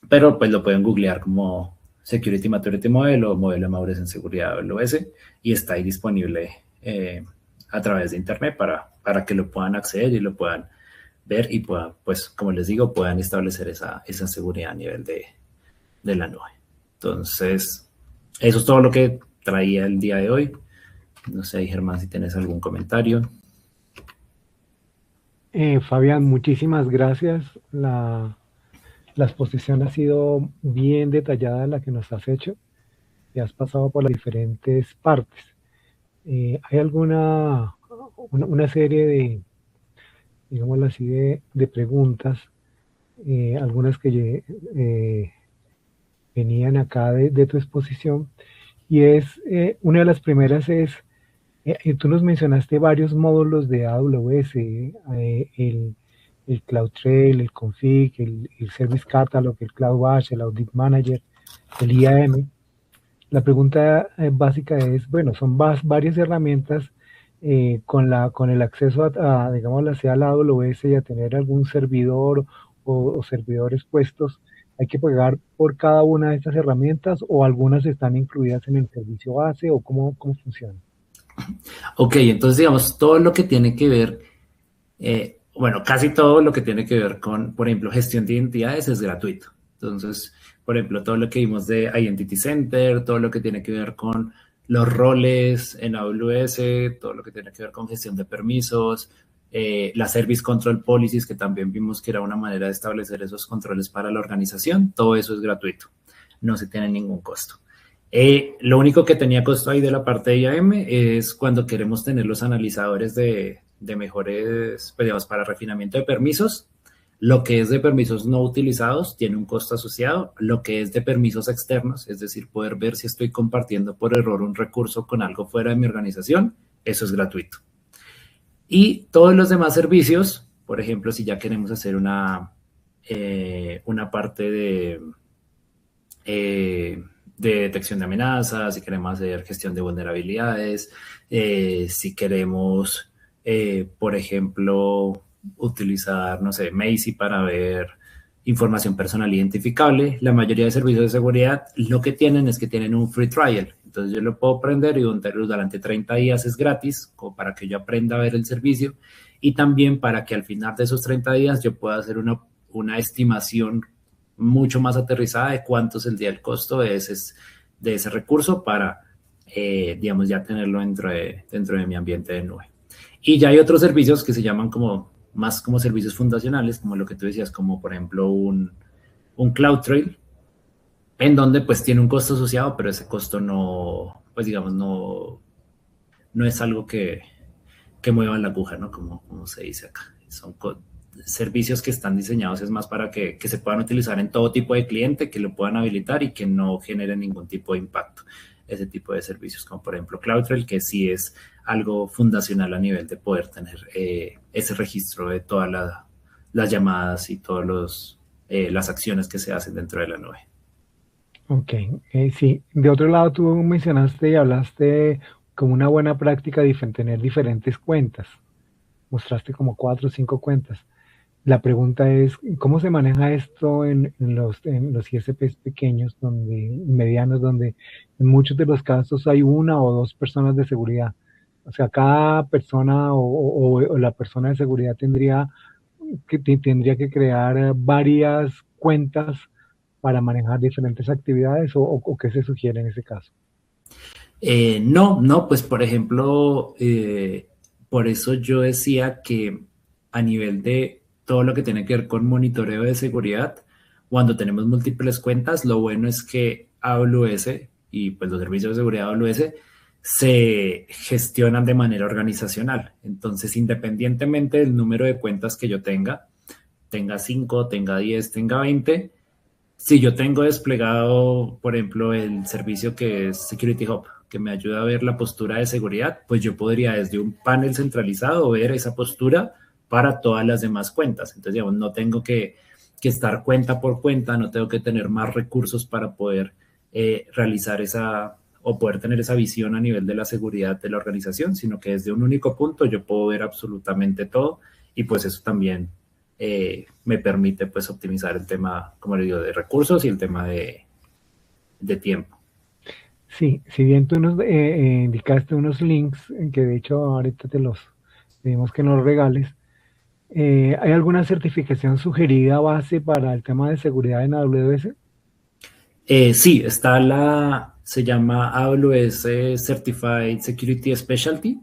Speaker 2: pero pues lo pueden googlear como Security Maturity Model o modelo de madurez en seguridad AWS y está ahí disponible a través de internet para que lo puedan acceder y lo puedan ver y puedan, pues como les digo, puedan establecer esa seguridad a nivel de la nube. Entonces, eso es todo lo que traía el día de hoy. No sé, Germán, si tienes algún comentario.
Speaker 1: Fabián, muchísimas gracias. La exposición ha sido bien detallada la que nos has hecho y has pasado por las diferentes partes. ¿Hay una serie de, digámoslo así, de preguntas, algunas que venían acá de tu exposición? Y una de las primeras es, tú nos mencionaste varios módulos de AWS, el CloudTrail, el Config, el Service Catalog, el CloudWatch, el Audit Manager, el IAM. La pregunta básica es, bueno, son varias herramientas con el acceso a digámoslo así, a la AWS y a tener algún servidor o servidores puestos. ¿Hay que pagar por cada una de estas herramientas o algunas están incluidas en el servicio base o cómo funciona?
Speaker 2: Ok, entonces digamos, todo lo que tiene que ver, bueno, casi todo lo que tiene que ver con, por ejemplo, gestión de identidades es gratuito. Entonces, por ejemplo, todo lo que vimos de Identity Center, todo lo que tiene que ver con los roles en AWS, todo lo que tiene que ver con gestión de permisos, la Service Control Policies, que también vimos que era una manera de establecer esos controles para la organización, todo eso es gratuito, no se tiene ningún costo. Lo único que tenía costo ahí de la parte de IAM es cuando queremos tener los analizadores de mejores, pues digamos, para refinamiento de permisos. Lo que es de permisos no utilizados tiene un costo asociado. Lo que es de permisos externos, es decir, poder ver si estoy compartiendo por error un recurso con algo fuera de mi organización, eso es gratuito. Y todos los demás servicios, por ejemplo, si ya queremos hacer una parte de detección de amenazas, si queremos hacer gestión de vulnerabilidades, si queremos, por ejemplo, utilizar, no sé, Macy para ver información personal identificable. La mayoría de servicios de seguridad lo que tienen es que tienen un free trial. Entonces yo lo puedo prender y durante 30 días es gratis, como para que yo aprenda a ver el servicio y también para que al final de esos 30 días yo pueda hacer una estimación mucho más aterrizada de cuánto saldría el costo de ese recurso para, digamos, ya tenerlo dentro de mi ambiente de nube. Y ya hay otros servicios que se llaman más como servicios fundacionales, como lo que tú decías, como por ejemplo un CloudTrail, en donde pues tiene un costo asociado, pero ese costo no, pues digamos, no es algo que mueva la aguja, ¿no? Como se dice acá. Son servicios que están diseñados es más para que se puedan utilizar en todo tipo de cliente, que lo puedan habilitar y que no generen ningún tipo de impacto. Ese tipo de servicios, como por ejemplo CloudTrail, que sí es algo fundacional a nivel de poder tener ese registro de todas las llamadas y todas las acciones que se hacen dentro de la nube.
Speaker 1: Ok, sí. De otro lado, tú mencionaste y hablaste como una buena práctica tener diferentes cuentas. Mostraste como 4 o 5 cuentas. La pregunta es, ¿cómo se maneja esto en los ISPs pequeños, medianos, donde en muchos de los casos hay una o dos personas de seguridad? O sea, cada persona o la persona de seguridad tendría que crear varias cuentas para manejar diferentes actividades o qué se sugiere en ese caso.
Speaker 2: No, pues por ejemplo, por eso yo decía que a nivel de todo lo que tiene que ver con monitoreo de seguridad, cuando tenemos múltiples cuentas, lo bueno es que AWS y pues los servicios de seguridad de AWS se gestionan de manera organizacional. Entonces, independientemente del número de cuentas que yo tenga 5, tenga 10, tenga 20, si yo tengo desplegado, por ejemplo, el servicio que es Security Hub, que me ayuda a ver la postura de seguridad, pues yo podría desde un panel centralizado ver esa postura para todas las demás cuentas. Entonces, digamos, no tengo que estar cuenta por cuenta, no tengo que tener más recursos para poder realizar o poder tener esa visión a nivel de la seguridad de la organización, sino que desde un único punto yo puedo ver absolutamente todo y pues eso también me permite pues optimizar el tema, como le digo, de recursos y el tema de tiempo.
Speaker 1: Sí, si bien tú nos indicaste unos links, que de hecho ahorita te los pedimos que nos regales, ¿hay alguna certificación sugerida base para el tema de seguridad en AWS?
Speaker 2: Sí, se llama AWS Certified Security Specialty.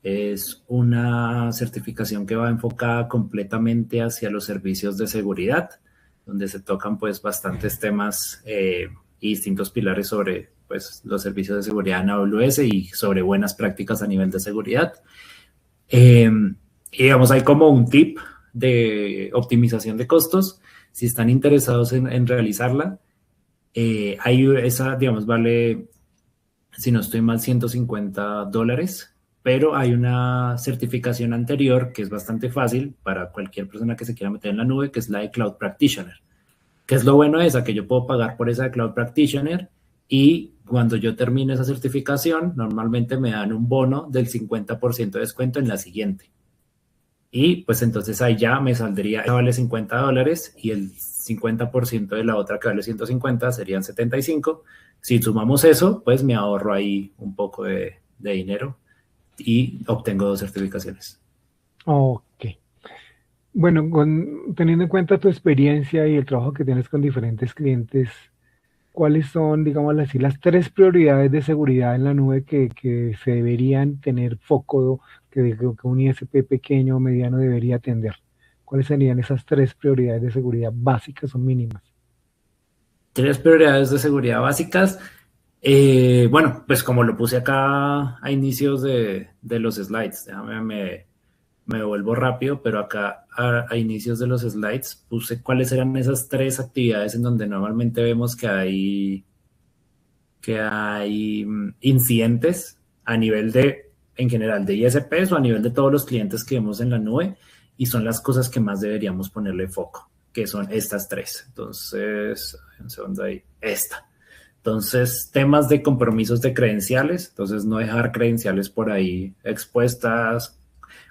Speaker 2: Es una certificación que va enfocada completamente hacia los servicios de seguridad, donde se tocan pues bastantes temas y distintos pilares sobre pues los servicios de seguridad en AWS y sobre buenas prácticas a nivel de seguridad. Y digamos, hay como un tip de optimización de costos. Si están interesados en realizarla, digamos, vale, si no estoy mal, $150, pero hay una certificación anterior que es bastante fácil para cualquier persona que se quiera meter en la nube, que es la de Cloud Practitioner. ¿Qué es lo bueno de esa? Que yo puedo pagar por esa de Cloud Practitioner y cuando yo termine esa certificación, normalmente me dan un bono del 50% de descuento en la siguiente. Y pues entonces ahí ya me saldría, esa vale $50 y el 50% de la otra que vale 150 serían 75. Si sumamos eso, pues me ahorro ahí un poco de dinero y obtengo 2 certificaciones.
Speaker 1: Ok. Bueno, teniendo en cuenta tu experiencia y el trabajo que tienes con diferentes clientes, ¿cuáles son, digamos así, las 3 prioridades de seguridad en la nube que se deberían tener foco, que un ISP pequeño o mediano debería atender? ¿Cuáles serían esas 3 prioridades de seguridad básicas o mínimas?
Speaker 2: 3 prioridades de seguridad básicas. Bueno, pues como lo puse acá a inicios de los slides, me vuelvo rápido, pero acá a inicios de los slides puse cuáles eran esas tres actividades en donde normalmente vemos que hay incidentes a nivel en general, de ISPs o a nivel de todos los clientes que vemos en la nube, y son las cosas que más deberíamos ponerle foco, que son estas tres. Entonces, un segundo ahí, esta. Entonces, temas de compromisos de credenciales, entonces no dejar credenciales por ahí expuestas,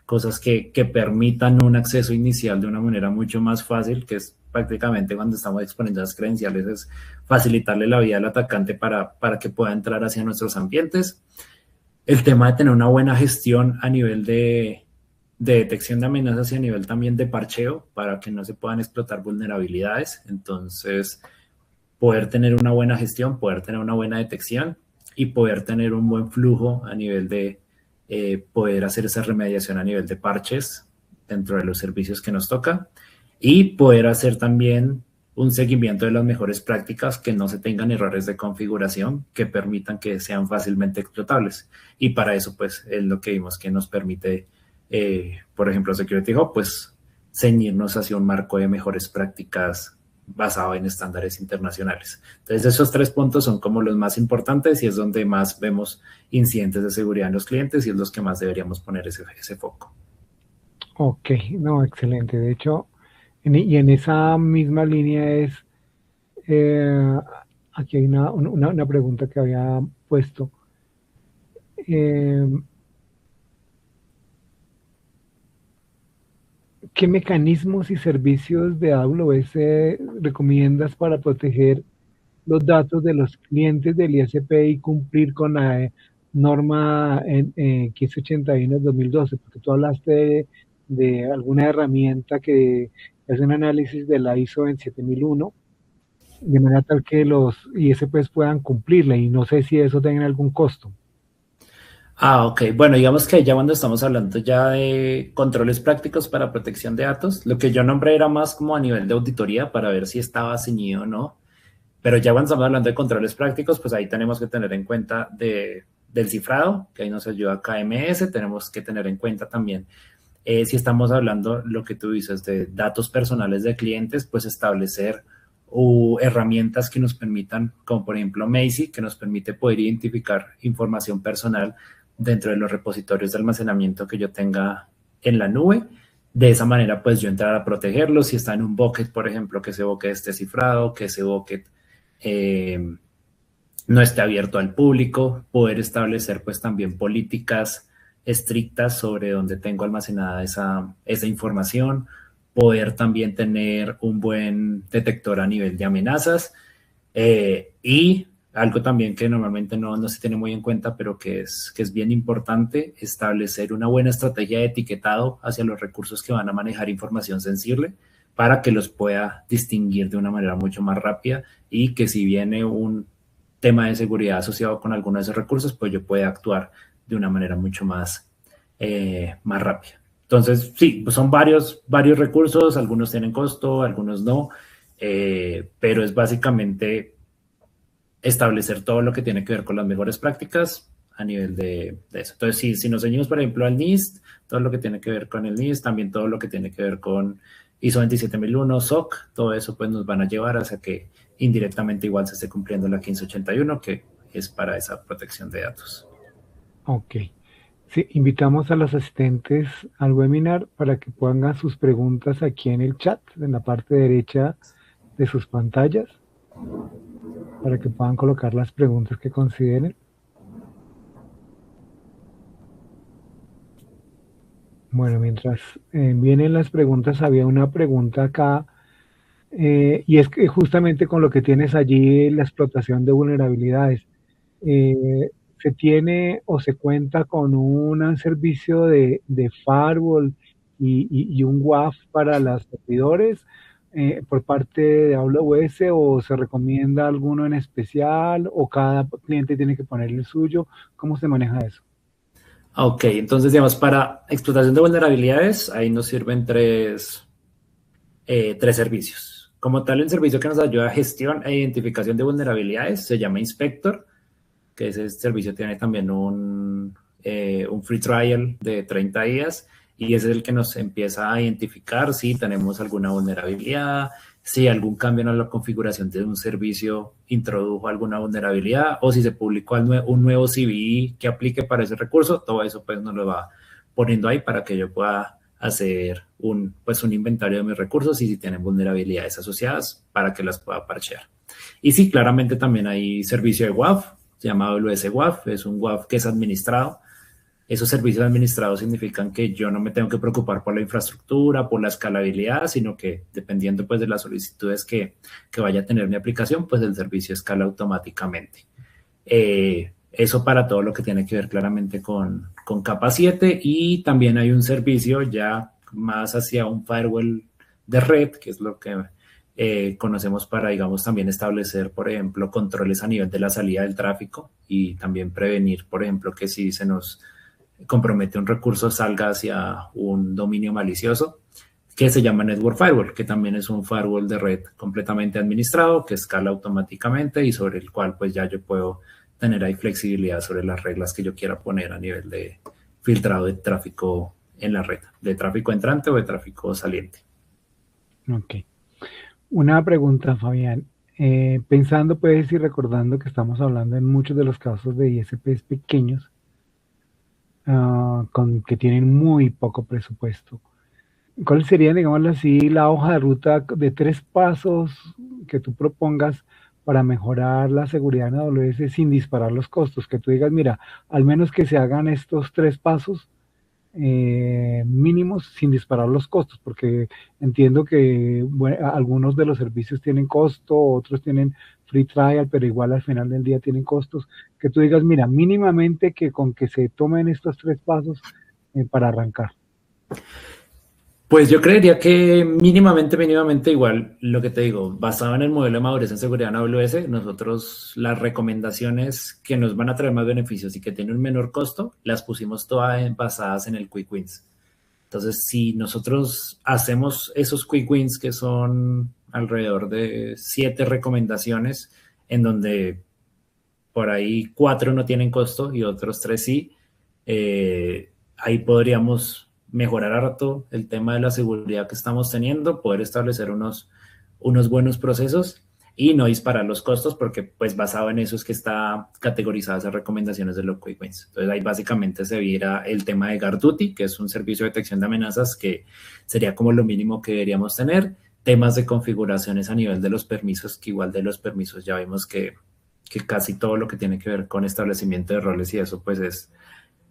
Speaker 2: cosas que permitan un acceso inicial de una manera mucho más fácil, que es prácticamente cuando estamos exponiendo las credenciales, es facilitarle la vida al atacante para que pueda entrar hacia nuestros ambientes. El tema de tener una buena gestión a nivel de detección de amenazas y a nivel también de parcheo para que no se puedan explotar vulnerabilidades. Entonces, poder tener una buena gestión, poder tener una buena detección y poder tener un buen flujo a nivel de poder hacer esa remediación a nivel de parches dentro de los servicios que nos toca, y poder hacer también un seguimiento de las mejores prácticas, que no se tengan errores de configuración que permitan que sean fácilmente explotables. Y para eso, pues, es lo que vimos que nos permite, por ejemplo, Security Hub, pues, ceñirnos hacia un marco de mejores prácticas basado en estándares internacionales. Entonces, esos tres puntos son como los más importantes y es donde más vemos incidentes de seguridad en los clientes y es los que más deberíamos poner ese foco.
Speaker 1: Ok, no, excelente. De hecho, y en esa misma línea es, eh, aquí hay una pregunta que había puesto. Eh, ¿Qué mecanismos y servicios de AWS recomiendas para proteger los datos de los clientes del ISP y cumplir con la norma 1581 del 2012? Porque tú hablaste de alguna herramienta que hace un análisis de la ISO 27001 de manera tal que los ISPs puedan cumplirla, y no sé si eso tenga algún costo.
Speaker 2: Ok. Bueno, digamos que ya cuando estamos hablando ya de controles prácticos para protección de datos, lo que yo nombré era más como a nivel de auditoría para ver si estaba ceñido o no. Pero ya cuando estamos hablando de controles prácticos, pues ahí tenemos que tener en cuenta del cifrado, que ahí nos ayuda KMS. Tenemos que tener en cuenta también, si estamos hablando, lo que tú dices, de datos personales de clientes, pues establecer herramientas que nos permitan, como por ejemplo Macie, que nos permite poder identificar información personal dentro de los repositorios de almacenamiento que yo tenga en la nube. De esa manera, pues yo entrar a protegerlo. Si está en un bucket, por ejemplo, que ese bucket esté cifrado, que ese bucket no esté abierto al público, poder establecer pues también políticas estrictas sobre dónde tengo almacenada esa información, poder también tener un buen detector a nivel de amenazas, y algo también que normalmente no se tiene muy en cuenta, pero que es bien importante, establecer una buena estrategia de etiquetado hacia los recursos que van a manejar información sensible para que los pueda distinguir de una manera mucho más rápida, y que si viene un tema de seguridad asociado con alguno de esos recursos, pues yo pueda actuar de una manera mucho más rápida. Entonces, sí, pues son varios recursos, algunos tienen costo, algunos no, pero es básicamente establecer todo lo que tiene que ver con las mejores prácticas a nivel de eso. Entonces, si nos ceñimos, por ejemplo, al NIST, todo lo que tiene que ver con el NIST, también todo lo que tiene que ver con ISO 27001, SOC, todo eso pues nos van a llevar hacia que indirectamente igual se esté cumpliendo la 1581, que es para esa protección de datos.
Speaker 1: Ok. Sí, invitamos a los asistentes al webinar para que pongan sus preguntas aquí en el chat, en la parte derecha de sus pantallas, para que puedan colocar las preguntas que consideren. Bueno, mientras vienen las preguntas, había una pregunta acá, y es que justamente con lo que tienes allí, la explotación de vulnerabilidades. Eh, ¿Se tiene o se cuenta con un servicio de firewall y un WAF para los servidores por parte de AWS, o se recomienda alguno en especial, o cada cliente tiene que poner el suyo? ¿Cómo se maneja eso?
Speaker 2: Ok, entonces digamos, para explotación de vulnerabilidades, ahí nos sirven tres servicios. Como tal, el servicio que nos ayuda a gestión e identificación de vulnerabilidades se llama Inspector. que ese servicio tiene también un free trial de 30 días y ese es el que nos empieza a identificar si tenemos alguna vulnerabilidad, si algún cambio en la configuración de un servicio introdujo alguna vulnerabilidad o si se publicó un nuevo CVE que aplique para ese recurso. Todo eso pues nos lo va poniendo ahí para que yo pueda hacer un inventario de mis recursos y si tienen vulnerabilidades asociadas para que las pueda parchear. Y sí, claramente también hay servicio de WAF, se llama AWS WAF, es un WAF que es administrado. Esos servicios administrados significan que yo no me tengo que preocupar por la infraestructura, por la escalabilidad, sino que dependiendo pues de las solicitudes que vaya a tener mi aplicación, pues el servicio escala automáticamente. Eso para todo lo que tiene que ver claramente con capa 7 y también hay un servicio ya más hacia un firewall de red, que es lo que conocemos para, digamos, también establecer, por ejemplo, controles a nivel de la salida del tráfico y también prevenir, por ejemplo, que si se nos compromete un recurso salga hacia un dominio malicioso, que se llama Network Firewall, que también es un firewall de red completamente administrado, que escala automáticamente y sobre el cual pues ya yo puedo tener ahí flexibilidad sobre las reglas que yo quiera poner a nivel de filtrado de tráfico en la red, de tráfico entrante o de tráfico saliente.
Speaker 1: Ok. Una pregunta, Fabián. Pensando pues y recordando que estamos hablando en muchos de los casos de ISPs pequeños, que tienen muy poco presupuesto, ¿cuál sería, digamos así, la hoja de ruta de 3 pasos que tú propongas para mejorar la seguridad en AWS sin disparar los costos? Que tú digas, mira, al menos que se hagan estos 3 pasos mínimos sin disparar los costos, porque entiendo que bueno, algunos de los servicios tienen costo, otros tienen free trial, pero igual al final del día tienen costos. Que tú digas, mira, mínimamente que con que se tomen estos 3 pasos para arrancar.
Speaker 2: Pues yo creería que mínimamente igual, lo que te digo, basado en el modelo de madurez en seguridad en AWS, nosotros las recomendaciones que nos van a traer más beneficios y que tienen un menor costo, las pusimos todas basadas en el Quick Wins. Entonces, si nosotros hacemos esos Quick Wins, que son alrededor de 7 recomendaciones, en donde por ahí 4 no tienen costo y otros 3 sí, ahí podríamos mejorar harto el tema de la seguridad que estamos teniendo, poder establecer unos buenos procesos y no disparar los costos porque pues basado en eso es que está categorizada esas recomendaciones de los Quick Wins. Entonces ahí básicamente se viera el tema de GuardDuty, que es un servicio de detección de amenazas que sería como lo mínimo que deberíamos tener, temas de configuraciones a nivel de los permisos, que igual de los permisos ya vimos que casi todo lo que tiene que ver con establecimiento de roles y eso pues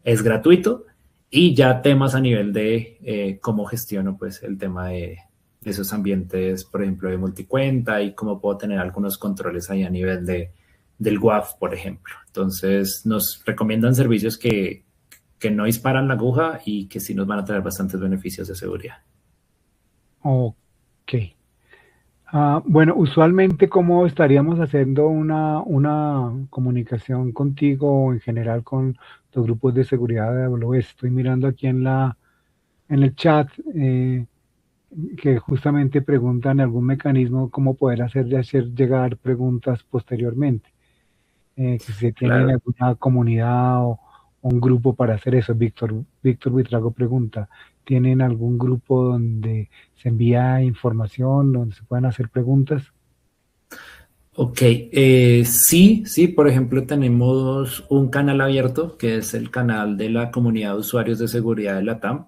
Speaker 2: es gratuito. Y ya temas a nivel de cómo gestiono pues el tema de esos ambientes, por ejemplo, de multicuenta y cómo puedo tener algunos controles ahí a nivel del WAF, por ejemplo. Entonces, nos recomiendan servicios que no disparan la aguja y que sí nos van a traer bastantes beneficios de seguridad.
Speaker 1: Ok. Bueno, usualmente, ¿cómo estaríamos haciendo una comunicación contigo o en general con los grupos de seguridad de AWS? Estoy mirando aquí en el chat que justamente preguntan algún mecanismo cómo poder hacer llegar preguntas posteriormente. Que si se tienen
Speaker 2: Claro.
Speaker 1: alguna comunidad o un grupo para hacer eso. Víctor Buitrago pregunta, ¿tienen algún grupo donde se envía información, donde se puedan hacer preguntas?
Speaker 2: Ok, sí, por ejemplo, tenemos un canal abierto que es el canal de la comunidad de usuarios de seguridad de la TAM.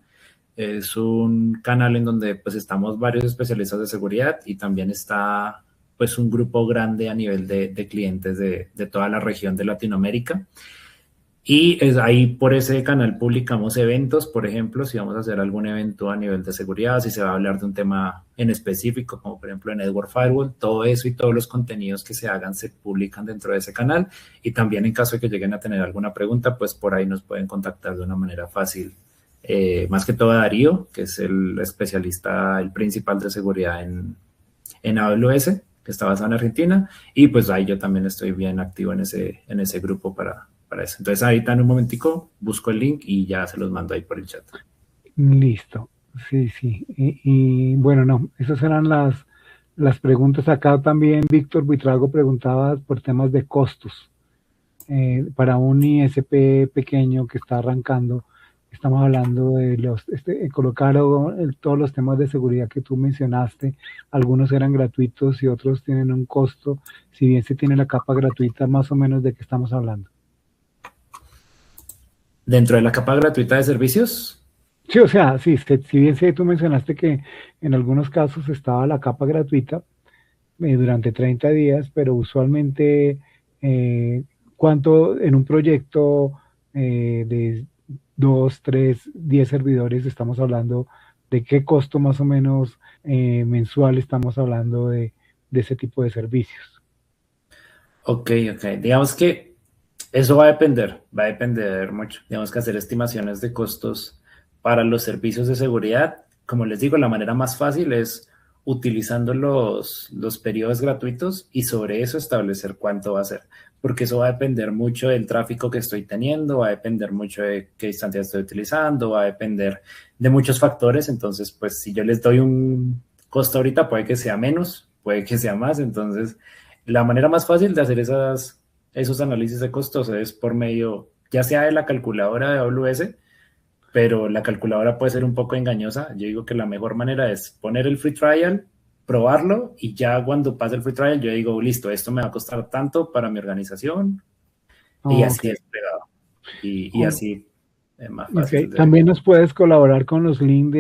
Speaker 2: Es un canal en donde pues estamos varios especialistas de seguridad y también está pues un grupo grande a nivel de clientes de toda la región de Latinoamérica. Y ahí por ese canal publicamos eventos, por ejemplo, si vamos a hacer algún evento a nivel de seguridad, si se va a hablar de un tema en específico, como por ejemplo en Network Firewall, todo eso y todos los contenidos que se hagan se publican dentro de ese canal. Y también en caso de que lleguen a tener alguna pregunta, pues por ahí nos pueden contactar de una manera fácil. Más que todo a Darío, que es el especialista, el principal de seguridad en AWS, que está basado en Argentina. Y pues ahí yo también estoy bien activo en ese grupo para eso. Entonces ahorita en un momentico busco el link y ya se los mando ahí por el chat.
Speaker 1: Listo, sí. Y bueno, no, esas eran las preguntas. Acá también Víctor Buitrago preguntaba por temas de costos. para un ISP pequeño que está arrancando, estamos hablando de colocar todos los temas de seguridad que tú mencionaste. Algunos eran gratuitos y otros tienen un costo. Si bien se tiene la capa gratuita, más o menos, ¿de qué estamos hablando?
Speaker 2: ¿Dentro de la capa gratuita de servicios?
Speaker 1: Sí, o sea, sí, si bien tú mencionaste que en algunos casos estaba la capa gratuita durante 30 días, pero usualmente, ¿cuánto en un proyecto de 2, 3, 10 servidores estamos hablando? ¿De qué costo más o menos mensual estamos hablando de ese tipo de servicios?
Speaker 2: Ok. Digamos que eso va a depender mucho. Digamos que hacer estimaciones de costos para los servicios de seguridad, como les digo, la manera más fácil es utilizando los periodos gratuitos y sobre eso establecer cuánto va a ser, porque eso va a depender mucho del tráfico que estoy teniendo, va a depender mucho de qué instancia estoy utilizando, va a depender de muchos factores. Entonces, pues si yo les doy un costo ahorita, puede que sea menos, puede que sea más. Entonces, la manera más fácil de hacer esos análisis de costos es por medio, ya sea de la calculadora de AWS, pero la calculadora puede ser un poco engañosa. Yo digo que la mejor manera es poner el free trial, probarlo, y ya cuando pase el free trial yo digo, listo, esto me va a costar tanto para mi organización, y así
Speaker 1: Ok.
Speaker 2: es pegado. Y así es más fácil
Speaker 1: Ok, también nos puedes colaborar con los links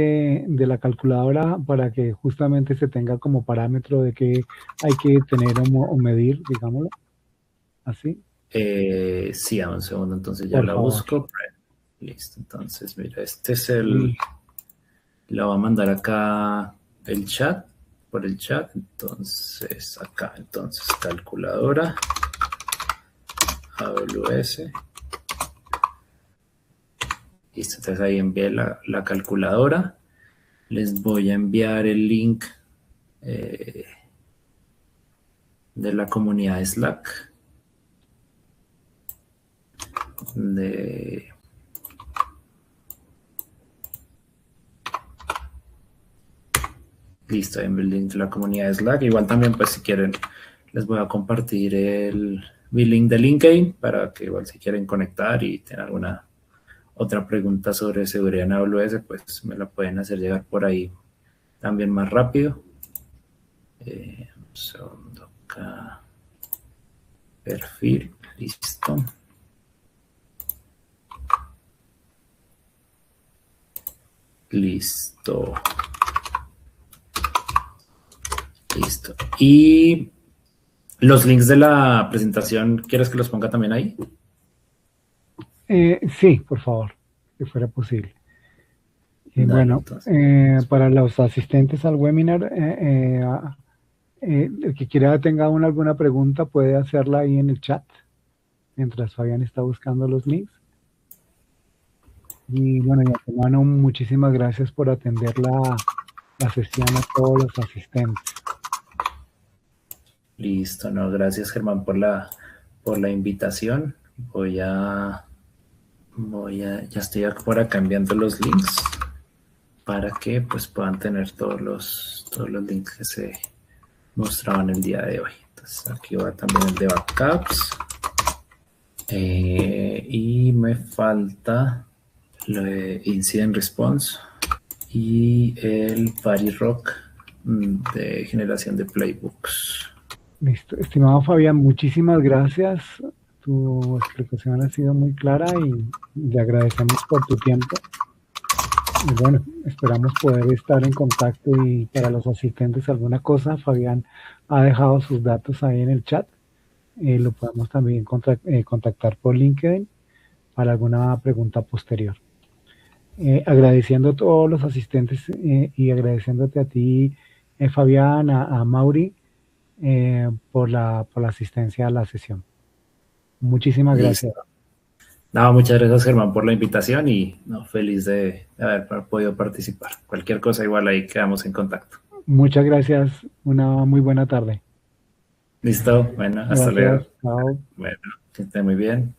Speaker 1: de la calculadora para que justamente se tenga como parámetro de qué hay que tener o medir, digámoslo así,
Speaker 2: Sí, a un segundo, entonces ya
Speaker 1: por
Speaker 2: la
Speaker 1: favor.
Speaker 2: busco. Listo, entonces mira, este es
Speaker 1: Y
Speaker 2: la voy a mandar acá el chat, por el chat. Entonces acá, entonces calculadora, AWS. Listo, entonces ahí envié la calculadora. Les voy a enviar el link de la comunidad de Slack. Listo, envié el link de la comunidad de Slack. Igual también, pues si quieren, les voy a compartir mi link de LinkedIn para que igual si quieren conectar y tener alguna otra pregunta sobre seguridad en AWS, pues me la pueden hacer llegar por ahí también más rápido. Un segundo acá. Perfil, listo. Listo. Listo. Y los links de la presentación, ¿quieres que los ponga también ahí?
Speaker 1: sí, por favor, si fuera posible.
Speaker 2: Dale,
Speaker 1: Bueno,
Speaker 2: entonces.
Speaker 1: para los asistentes al webinar, el que quiera tenga alguna pregunta puede hacerla ahí en el chat mientras Fabián está buscando los links. Y bueno, de antemano, muchísimas gracias por atender la sesión a todos los asistentes.
Speaker 2: Listo, no, gracias Germán por la invitación. Ya estoy por acá enviando los links para que pues puedan tener todos los links que se mostraban el día de hoy. Entonces aquí va también el de backups. Y me falta lo de Incident Response y el Party Rock de generación de playbooks.
Speaker 1: Listo. Estimado Fabián, muchísimas gracias. Tu explicación ha sido muy clara y le agradecemos por tu tiempo. Y bueno, esperamos poder estar en contacto, y para los asistentes alguna cosa, Fabián ha dejado sus datos ahí en el chat. Lo podemos también contactar por LinkedIn para alguna pregunta posterior. Agradeciendo a todos los asistentes y agradeciéndote a ti, Fabián, a Mauri, por la asistencia a la sesión. Muchísimas gracias.
Speaker 2: Listo. No, muchas gracias Germán por la invitación y no, feliz de haber podido participar. Cualquier cosa igual ahí quedamos en contacto.
Speaker 1: Muchas gracias. Una muy buena tarde.
Speaker 2: Listo, bueno, hasta luego.
Speaker 1: Gracias. Chao.
Speaker 2: Bueno, que esté muy bien.